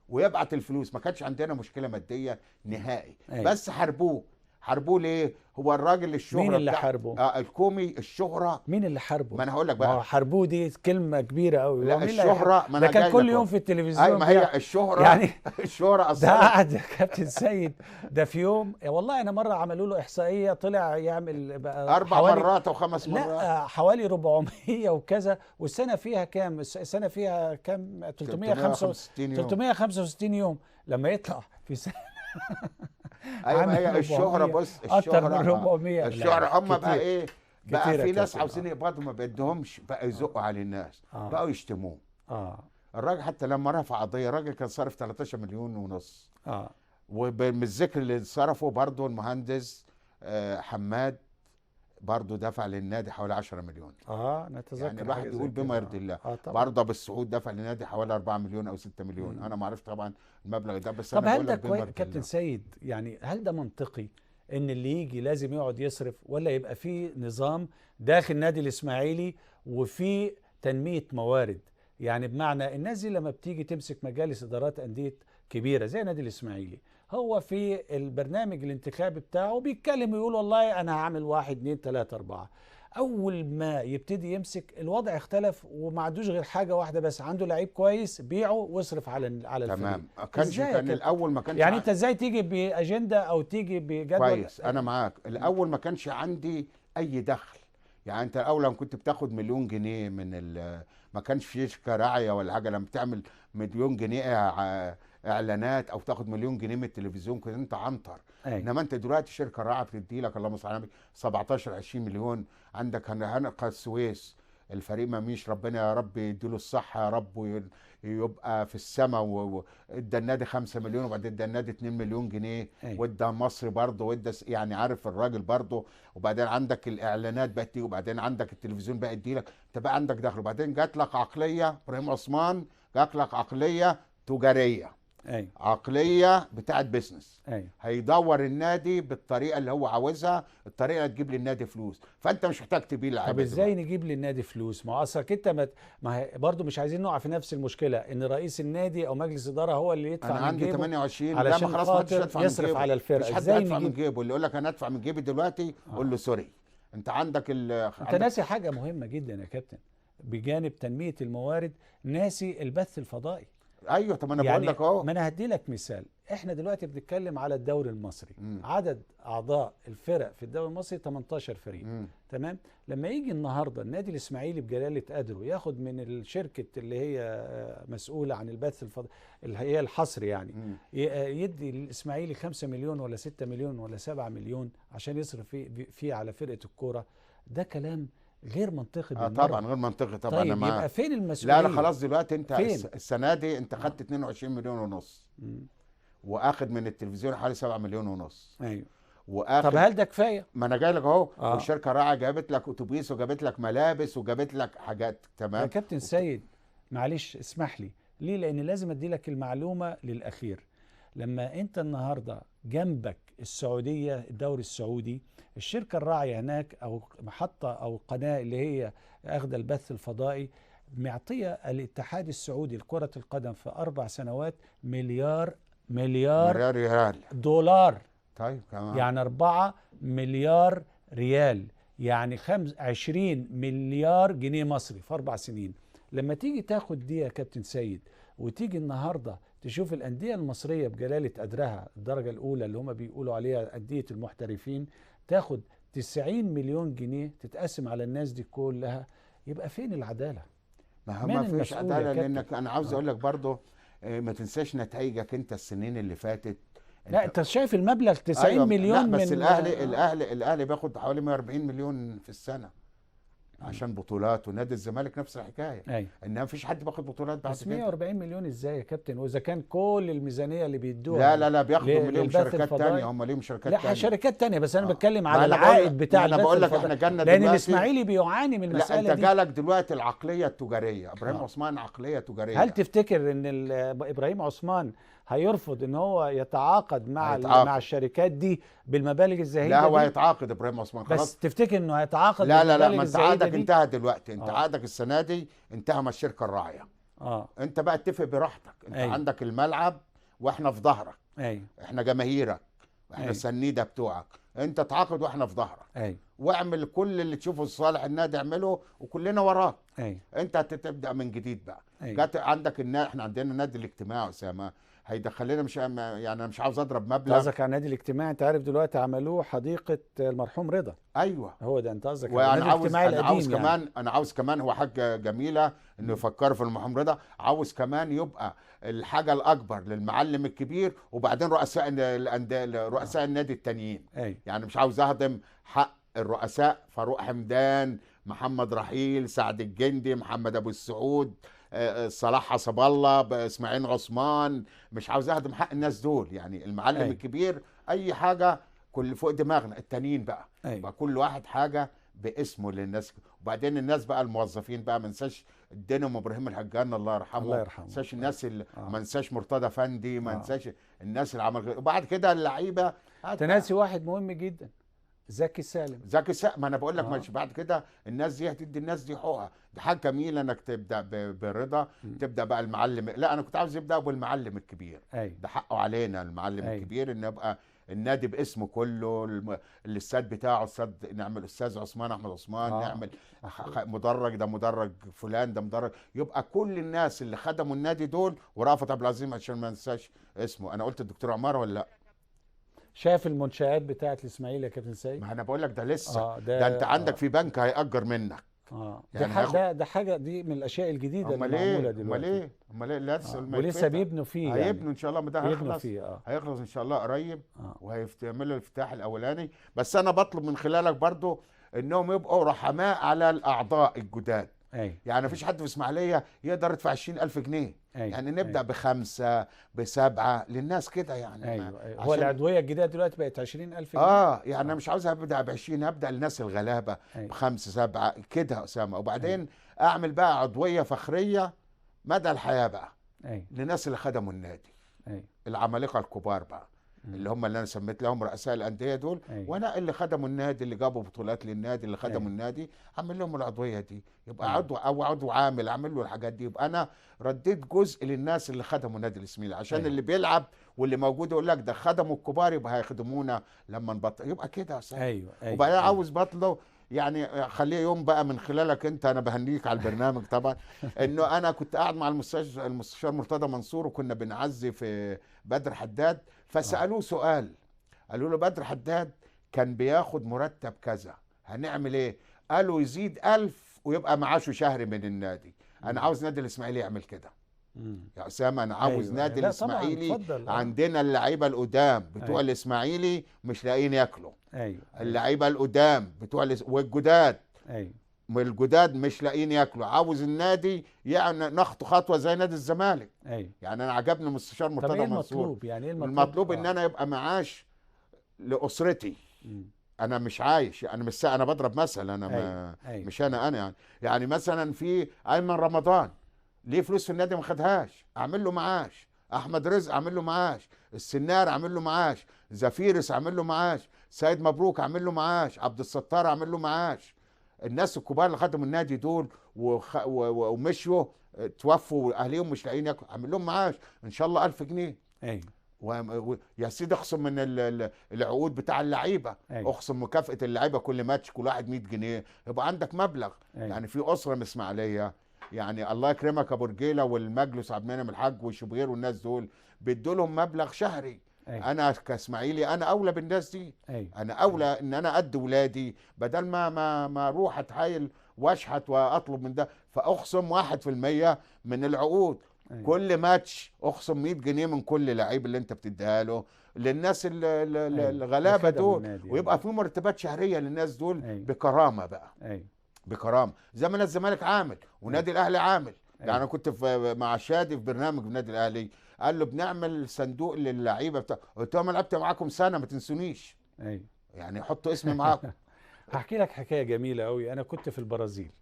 ويبعت الفلوس. ما كانش عندنا مشكله ماديه نهائي. بس حاربوه ليه؟ هو الراجل الشهره. مين اللي حاربه؟ الكومي الشهره. مين اللي حاربه؟ ما انا هقول لك بقى. حاربوه دي كلمه كبيره قوي. لا الشهره، ما انا ده كان كل يوم في التلفزيون. ما هي الشهره يعني الشهره اصلا. ده قعد يا كابتن سيد ده في يوم، والله انا مره عملوا له احصائيه طلع يعمل بقى 4 مرات او 5 مرات. لا حوالي 400 وكذا، والسنه فيها كام؟ السنه فيها كام؟ 365 يوم لما يطلع في سنه. ايوه هي الشهره. بص اكتر من 400. الشهره هم بقى ايه بقى؟ في ناس عاوزين يقبضوا ما بيدهمش، بقى يزقوا على الناس. بقوا يشتموه. الراجل حتى لما رفع قضيه، الراجل كان صارف 13 مليون ونص. ومن الذكر اللي صرفه برضه المهندس حماد برضه دفع للنادي حوالي 10 مليون. نتذكر يعني الواحد يقول بما يرضي الله. برضه ابو السعود دفع للنادي حوالي 4 مليون او 6 مليون. انا ما اعرفش طبعا المبلغ ده، بس طب انا هل بقول ده لك بما كابتن سيد، يعني هل ده منطقي ان اللي يجي لازم يقعد يصرف، ولا يبقى في نظام داخل النادي الاسماعيلي وفي تنمية موارد؟ يعني بمعنى الناس دي لما بتيجي تمسك مجالس ادارات انديه كبيره زي النادي الاسماعيلي، هو في البرنامج الانتخابي بتاعه بيتكلم ويقول والله انا هعمل 1 2 3 4. اول ما يبتدي يمسك الوضع اختلف، وما عندوش غير حاجه واحده بس، عنده لعيب كويس بيعه واصرف على الفريق. تمام. كان الاول ما كانش يعني انت ازاي تيجي باجنده او تيجي بجدول؟ كويس، انا معاك. الاول ما كانش عندي اي دخل. يعني انت الاول لما كنت بتاخد مليون جنيه من ما كانش في شركه راعيه ولا حاجه، لما بتعمل مليون جنيه اعلانات او تاخد مليون جنيه من التلفزيون كنت انت عنتر. انما انت دلوقتي شركه راعيه بتدي لك اللهم صل على النبي 17 20 مليون. عندك هنقى السويس، الفريق مميش، ربنا يا رب يديله الصحه يا رب يبقى في السماء، وادى النادي 5 مليون وبعدين ادى النادي 2 مليون جنيه، وادى مصر برضه، وادى يعني عارف الراجل برضه. وبعدين عندك الاعلانات بقت تيجي، وبعدين عندك التلفزيون بقى يدي لك، انت بقى عندك دخل. وبعدين جات لك عقليه ابراهيم عثمان، جات لك عقليه تجاريه، عقليه بتاعت بيزنس. هيدور النادي بالطريقه اللي هو عاوزها، الطريقه اللي تجيب للنادي فلوس، فانت مش محتاج تبيع لعيبه. طب ازاي نجيب للنادي فلوس؟ ما اصلك انت ما برضه مش عايزين نقع في نفس المشكله ان رئيس النادي او مجلس اداره هو اللي يدفع من جيبه. انا عندي 28 علشان خلاص ما حدش يدفع يصرف على الفرقه. مش حد يدفع من جيبه. اللي يقول لك انا ادفع من جيبي دلوقتي قول له سوري. انت عندك انت ناسي حاجه مهمه جدا يا كابتن، بجانب تنميه الموارد ناسي البث الفضائي. ايوه. طب انا بقول لك اهو. ما انا هدي لك مثال. احنا دلوقتي بنتكلم على الدوري المصري. عدد اعضاء الفرق في الدوري المصري 18 فريق. تمام. لما يجي النهارده النادي الاسماعيلي بجلاله قدره ياخد من الشركه اللي هي مسؤوله عن البث الفضائي اللي هي الحصر، يعني يدي الاسماعيلي 5 مليون ولا 6 مليون ولا 7 مليون عشان يصرف فيه على فرقه الكوره، ده كلام غير منطقي بالمرة. طبعا غير منطقي طبعا. طيب يبقى فين المسؤوليه؟ لا خلاص دلوقتي انت السنه دي انت خدت 22 مليون ونص، واخد من التلفزيون حوالي 7 مليون ونص. ايوه. واخد. طب هل ده كفايه؟ ما انا جاي لك اهو. والشركه راعيه جابت لك اتوبيس وجابت لك ملابس وجابت لك حاجات. تمام يا كابتن سيد، معلش اسمح لي. ليه؟ لان لازم ادي لك المعلومه للاخير. لما انت النهارده جنبك السعوديه، الدوري السعودي، الشركه الراعيه هناك او محطه او قناه اللي هي اخذ البث الفضائي معطيه الاتحاد السعودي لكره القدم في 4 سنوات مليار ريال دولار. طيب كمان يعني 4 مليار ريال، يعني 20 مليار جنيه مصري في 4 سنين. لما تيجي تاخد دي يا كابتن سيد وتيجي النهارده تشوف الأندية المصرية بجلالة قدرها الدرجة الأولى اللي هم بيقولوا عليها أندية المحترفين، تاخد 90 مليون جنيه تتقسم على الناس دي كلها، يبقى فين العدالة؟ ما فيش عدالة. لأنك أنا عاوز أقول لك برضه ما تنساش نتائجك أنت السنين اللي فاتت. لا أنت شايف المبلغ 90 مليون. لا بس الأهلي بياخد حوالي 140 مليون في السنة عشان بطولات، ونادي الزمالك نفس الحكايه. ايوه. انما مفيش حد بياخد بطولات بعد كده. 140 مليون ازاي يا كابتن؟ واذا كان كل الميزانيه اللي بيدوها لا بياخدوا ليهم شركات ثانيه. هم ليهم شركات ثانيه. لا شركات ثانيه، بس انا بتكلم على العائد بتاع البث. انا بقول لك احنا جالنا دلوقتي، لان الاسماعيلي بيعاني من المساله دي. لا انت جالك دلوقتي العقليه التجاريه. ابراهيم عثمان عقليه تجاريه. هل تفتكر ان ابراهيم عثمان هيرفض ان هو يتعاقد مع الشركات دي بالمبالغ الزهيده؟ لا هو هيتعاقد ابراهيم عثمان خلاص. بس تفتكر انه هيتعاقد لا ما انت عقدك انتهى دلوقتي. انت عقدك السنه دي انتهى مع الشركه الراعيه. انت بقى اتفق براحتك. انت عندك الملعب واحنا في ظهرك. احنا جماهيرك واحنا السنيده بتوعك. انت تعاقد واحنا في ظهرك. واعمل كل اللي تشوفه صالح النادي اعمله وكلنا وراك. انت هتبدا من جديد بقى. جات عندك احنا عندنا نادي الاجتماع اسامه هيدخل لنا يعني انا مش عاوز اضرب مبلغ. قصدك على النادي الاجتماعي؟ انت عارف دلوقتي عملوه حديقه المرحوم رضا. ايوه هو ده انت قصدك على النادي الاجتماعي القديم. انا عاوز كمان هو حاجه جميله انه يفكروا في المرحوم رضا. عاوز كمان يبقى الحاجه الاكبر للمعلم الكبير وبعدين رؤساء النادي التانيين. يعني مش عاوز اهضم حق الرؤساء. فاروق حمدان، محمد رحيل، سعد الجندي، محمد ابو السعود، صلاح حسب الله، اسماعيل عثمان. مش عاوز اهدم حق الناس دول. يعني المعلم الكبير اي حاجه كل فوق دماغنا التانيين بقى. يبقى كل واحد حاجه باسمه للناس. وبعدين الناس بقى الموظفين بقى ما ننساش الدينامو ابراهيم الحجان الله يرحمه، الله يرحمه، ما ننساش الناس اللي ما ننساش مرتضى فندي، ما ننساش الناس اللي عمل. وبعد كده اللعيبه تناسي واحد مهم جدا، زكي سالم. ما انا بقول لك مش بعد كده الناس دي هتدي الناس دي حقوقها. دي حاجه جميله انك تبدا برضا، تبدا بقى المعلم. لا انا كنت عاوز يبدا بالمعلم الكبير. ده حقه علينا المعلم الكبير ان يبقى النادي باسمه كله، الاستاد بتاعه استاد، نعمل استاذ عثمان احمد عثمان، نعمل مدرج، ده مدرج فلان، ده مدرج، يبقى كل الناس اللي خدموا النادي دول. ورأفت عبد العظيم عشان ما ننساش اسمه. انا قلت الدكتور عمار ولا لا؟ شاف المنشآت بتاعت الاسماعيلي يا كابتن سيد؟ ما انا بقول لك ده لسه. ده انت عندك في بنك هيأجر منك. يعني ده حاجه دي من الاشياء الجديده اللي معموله دلوقتي. امال ايه لسه ولسه بيبنوا فيه، هيبنوا ان شاء الله. ده هيخلص هيخلص ان شاء الله قريب، وهيعملوا الافتتاح الاولاني. بس انا بطلب من خلالك برضو انهم يبقوا رحماء على الاعضاء الجداد. يعني مفيش حد في اسماعيليه يقدر يدفع 20,000 جنيه. يعني نبدا ب5 ب7 للناس كده يعني. هو العضويه الجديده دلوقتي بقت 20,000 جنيه. يعني انا مش عاوز ابدا ب20، ابدا للناس الغلابه ب5 7 كده يا اسامه. وبعدين اعمل بقى عضويه فخريه مدى الحياه بقى للناس اللي خدموا النادي. العمالقه الكبار بقى، اللي هم اللي انا سميت لهم رؤساء الانديه دول. وانا اللي خدموا النادي، اللي جابوا بطولات للنادي، اللي خدموا النادي، اعمل لهم العضويه دي. يبقى عضو او عضو عامل، اعمل له الحاجات دي. يبقى انا رديت جزء للناس اللي خدموا النادي الاسماعيلي. عشان اللي بيلعب واللي موجود يقول لك ده خدموا الكبار، يبقى هيخدمونا لما نبطل. يبقى كده يا استاذ. وبعدين عاوز بطله يعني خليه يوم بقى من خلالك انت. انا بهنيك على البرنامج طبعا. انه انا كنت قاعد مع المستشار مرتضى منصور، وكنا بنعزي في بدر حداد. فسألوه سؤال، قالوا له بدر حداد كان بياخد مرتب كذا، هنعمل ايه؟ قالوا يزيد 1000 ويبقى معاشه شهري من النادي. انا عاوز نادي الاسماعيلي يعمل كده يا اسامه. انا عاوز نادي الاسماعيلي. عندنا اللعيبه القدام بتوع الاسماعيلي مش لاقيين ياكلوا. اللعيبه القدام بتوع والجداد الجداد مش لاقيين ياكلوا. عاوز النادي يعني ناخد خطوه زي نادي الزمالك. يعني انا عجبني المستشار مرتضى منصور. المطلوب يعني ايه المطلوب ان انا يبقى معاش لاسرتي. انا مش عايش، انا مش انا بضرب مثل، انا مش انا يعني مثلا في ايمن رمضان ليه فلوس في النادي ما خدهاش، اعمل له معاش. احمد رزق اعمل له معاش. السنار اعمل له معاش. زفيرس اعمل له معاش. سيد مبروك اعمل له معاش. عبد الستار اعمل له معاش. الناس الكبار اللي خدموا النادي دول ومشوا توفوا واهليهم مش لاقيين ياكلوا، اعمل لهم معاش ان شاء الله 1000 جنيه. يا سيدي اخصم من العقود بتاع اللعيبه. اخصم مكافاه اللعيبه كل ماتش كل واحد 100 جنيه، يبقى عندك مبلغ. يعني في اسره من اسماعيليه، يعني الله يكرمك ابو رجيله والمجلس عبد المنعم الحاج وشوبير والناس دول بيدوا لهم مبلغ شهري. انا كاسماعيلي انا اولى بالناس دي. انا اولى ان انا ادي ولادي بدل ما اروح اتحايل واشحت واطلب من ده. فاخصم 1% من العقود. كل ماتش اخصم 100 جنيه من كل لعيب اللي انت بتديها له للناس الغلابه دول. ويبقى في مرتبات شهريه للناس دول بكرامه بقى. بكرامه زي ما نادي الزمالك عامل ونادي الاهلي عامل. يعني انا كنت مع شادي في برنامج النادي الاهلي، قال له بنعمل صندوق للعيبه بتاع. قلت له انا لعبت معاكم سنه ما تنسونيش. يعني حطوا اسمي معاكم. هحكي لك حكايه جميله قوي. انا كنت في البرازيل،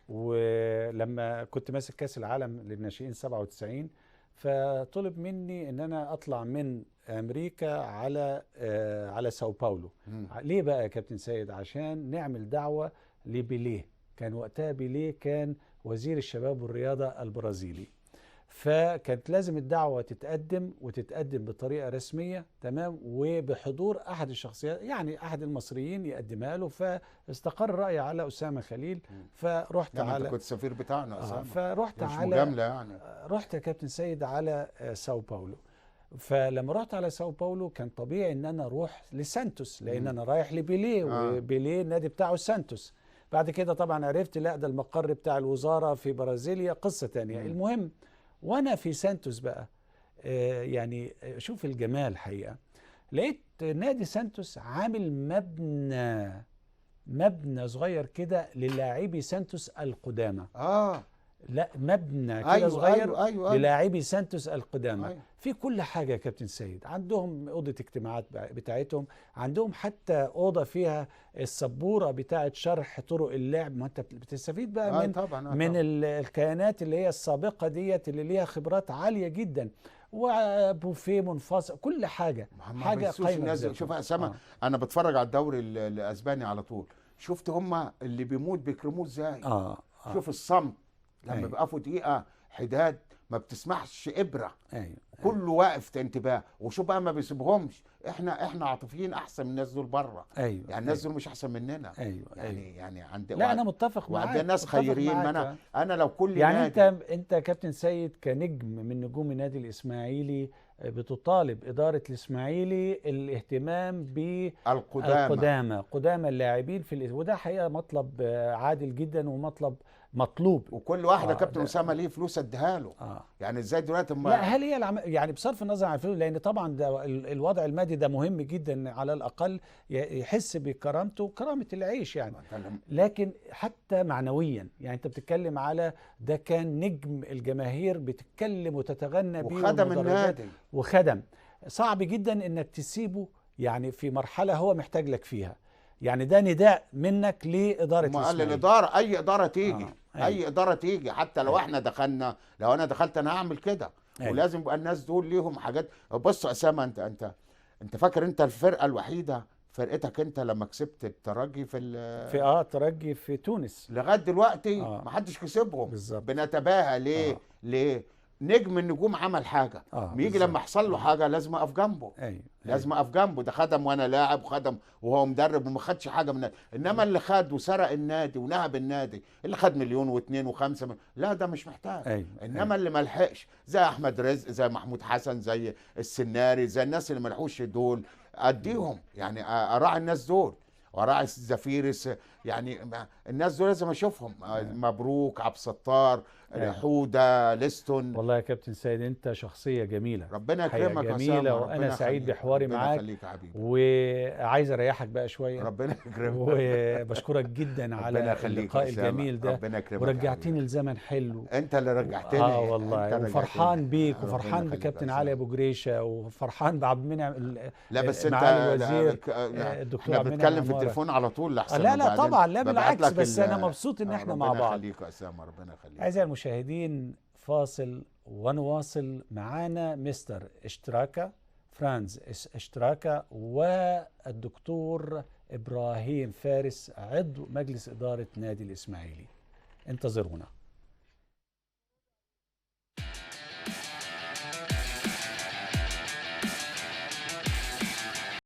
ولما كنت ماسك كاس العالم للناشئين 97، فطلب مني ان انا اطلع من امريكا على ساو باولو. ليه بقى يا كابتن سيد؟ عشان نعمل دعوه لبيليه. كان وقتها بيليه كان وزير الشباب والرياضه البرازيلي، فكانت لازم الدعوه تتقدم بطريقه رسميه، تمام، وبحضور احد الشخصيات، يعني احد المصريين يقدمها له. فاستقر رايي على اسامه خليل. فرحت على انت كنت سفير بتاعنا اسامه. فرحت مش على مجامله يعني. رحت يا كابتن سيد على ساو باولو. فلما رحت على ساو باولو كان طبيعي ان انا اروح لسانتوس، لان انا رايح لبيليه. وبيليه النادي بتاعه سانتوس. بعد كده طبعا عرفت لا ده المقر بتاع الوزاره في برازيليا، قصه تانية. المهم وانا في سانتوس بقى يعني شوف الجمال حقيقه، لقيت نادي سانتوس عامل مبنى صغير كده للاعبي سانتوس القدامى. لا مبنى كده أيوة صغير أيوة أيوة للاعبي سانتوس القدامى. أيوة. في كل حاجه يا كابتن سيد، عندهم اوضه اجتماعات بتاعتهم، عندهم حتى اوضه فيها السبوره بتاعه شرح طرق اللعب. ما انت بتستفيد بقى من طبعا من طبعا. الكيانات اللي هي السابقه ديت اللي ليها خبرات عاليه جدا، وبوفيه منفصل، كل حاجه حاجه قايمه. شوف يا اسامه، انا بتفرج على الدوري الاسباني على طول، شفت هم اللي بيموت بيكرموه ازاي. شوف الصمت لما بيقفوا دقيقه حداد ما بتسمحش ابره. كله واقف في انتباه. وشوف بقى ما بيسيبهمش. احنا عاطفيين احسن من الناس دول بره. يعني الناس دول مش احسن مننا. يعني عند لا انا متفق معاك. وعندنا ناس خيرين. ما انا لو كل يعني نادي انت كابتن سيد كنجم من نجوم النادي الاسماعيلي بتطالب إدارة الإسماعيلي الاهتمام بالقدامى قدامى اللاعبين وده حقيقة مطلب عادل جدا ومطلب مطلوب. وكل واحد يا كابتن أسامة ليه فلوس اديها له. يعني ازاي دلوقتي لا هل هي يعني بصرف النظر عن الفلوس، لأن طبعا ده الوضع المادي ده مهم جدا، على الأقل يحس بكرامته وكرامة العيش يعني، لكن حتى معنويا. يعني أنت بتتكلم على ده كان نجم الجماهير بتتكلم وتتغنى بيه وخدم النادي وخدم. صعب جدا انك تسيبه يعني في مرحلة هو محتاج لك فيها. يعني ده نداء منك لإدارة الإسماعيلي. الإدارة أي إدارة تيجي أي إدارة تيجي، حتى لو احنا دخلنا، لو أنا دخلت أنا هعمل كده. ولازم يبقى الناس دول ليهم حاجات. بص أسامة، أنت فاكر أنت الفرقة الوحيدة فرقتك انت لما كسبت الترجي في الترجي في تونس لغايه دلوقتي ما حدش كسبهم. بنتباهى ليه؟ ليه؟ نجم النجوم عمل حاجه بيجي لما يحصل له حاجه لازم اقف جنبه. لازم اقف جنبه. ده خدم وانا لاعب، وخدم وهو مدرب، وما خدش حاجه من النادي. انما اللي خد وسرق النادي ونهب النادي، اللي خد 1 و2 و5 لا ده مش محتاج. انما اللي ما لحقش زي احمد رزق، زي محمود حسن، زي السناري، زي الناس اللي ما لحقوش دول اديهم. يعني اراعي الناس دول وراعي الزفيرس. يعني الناس دول لازم اشوفهم. مبروك، عبد الستار، حوده، ليستون. والله يا كابتن سيد انت شخصيه جميله، ربنا يكرمك. جميله، وانا سعيد بحواري معاك. وعايز اريحك بقى شويه. ربنا يكرمك. وبشكرك جدا على اللقاء الجميل ده. ورجعتني لزمن حلو. انت اللي رجعتني. والله. وفرحان بيك، وفرحان بكابتن علي ابو جريشه، وفرحان بعبد المنعم. لا بس انت الوزير الدكتور عبد المنعم. بنتكلم في التليفون على طول لحسن. لا طبعا، لا بالعكس، بس انا مبسوط ان احنا مع بعض. ربنا يخليك يا اسامه، ربنا يخليك. اعزائي المشاهدين، فاصل ونواصل. معانا مستر اشتراكا، فرانز اشتراكا، والدكتور ابراهيم فارس عضو مجلس اداره نادي الاسماعيلي. انتظرونا.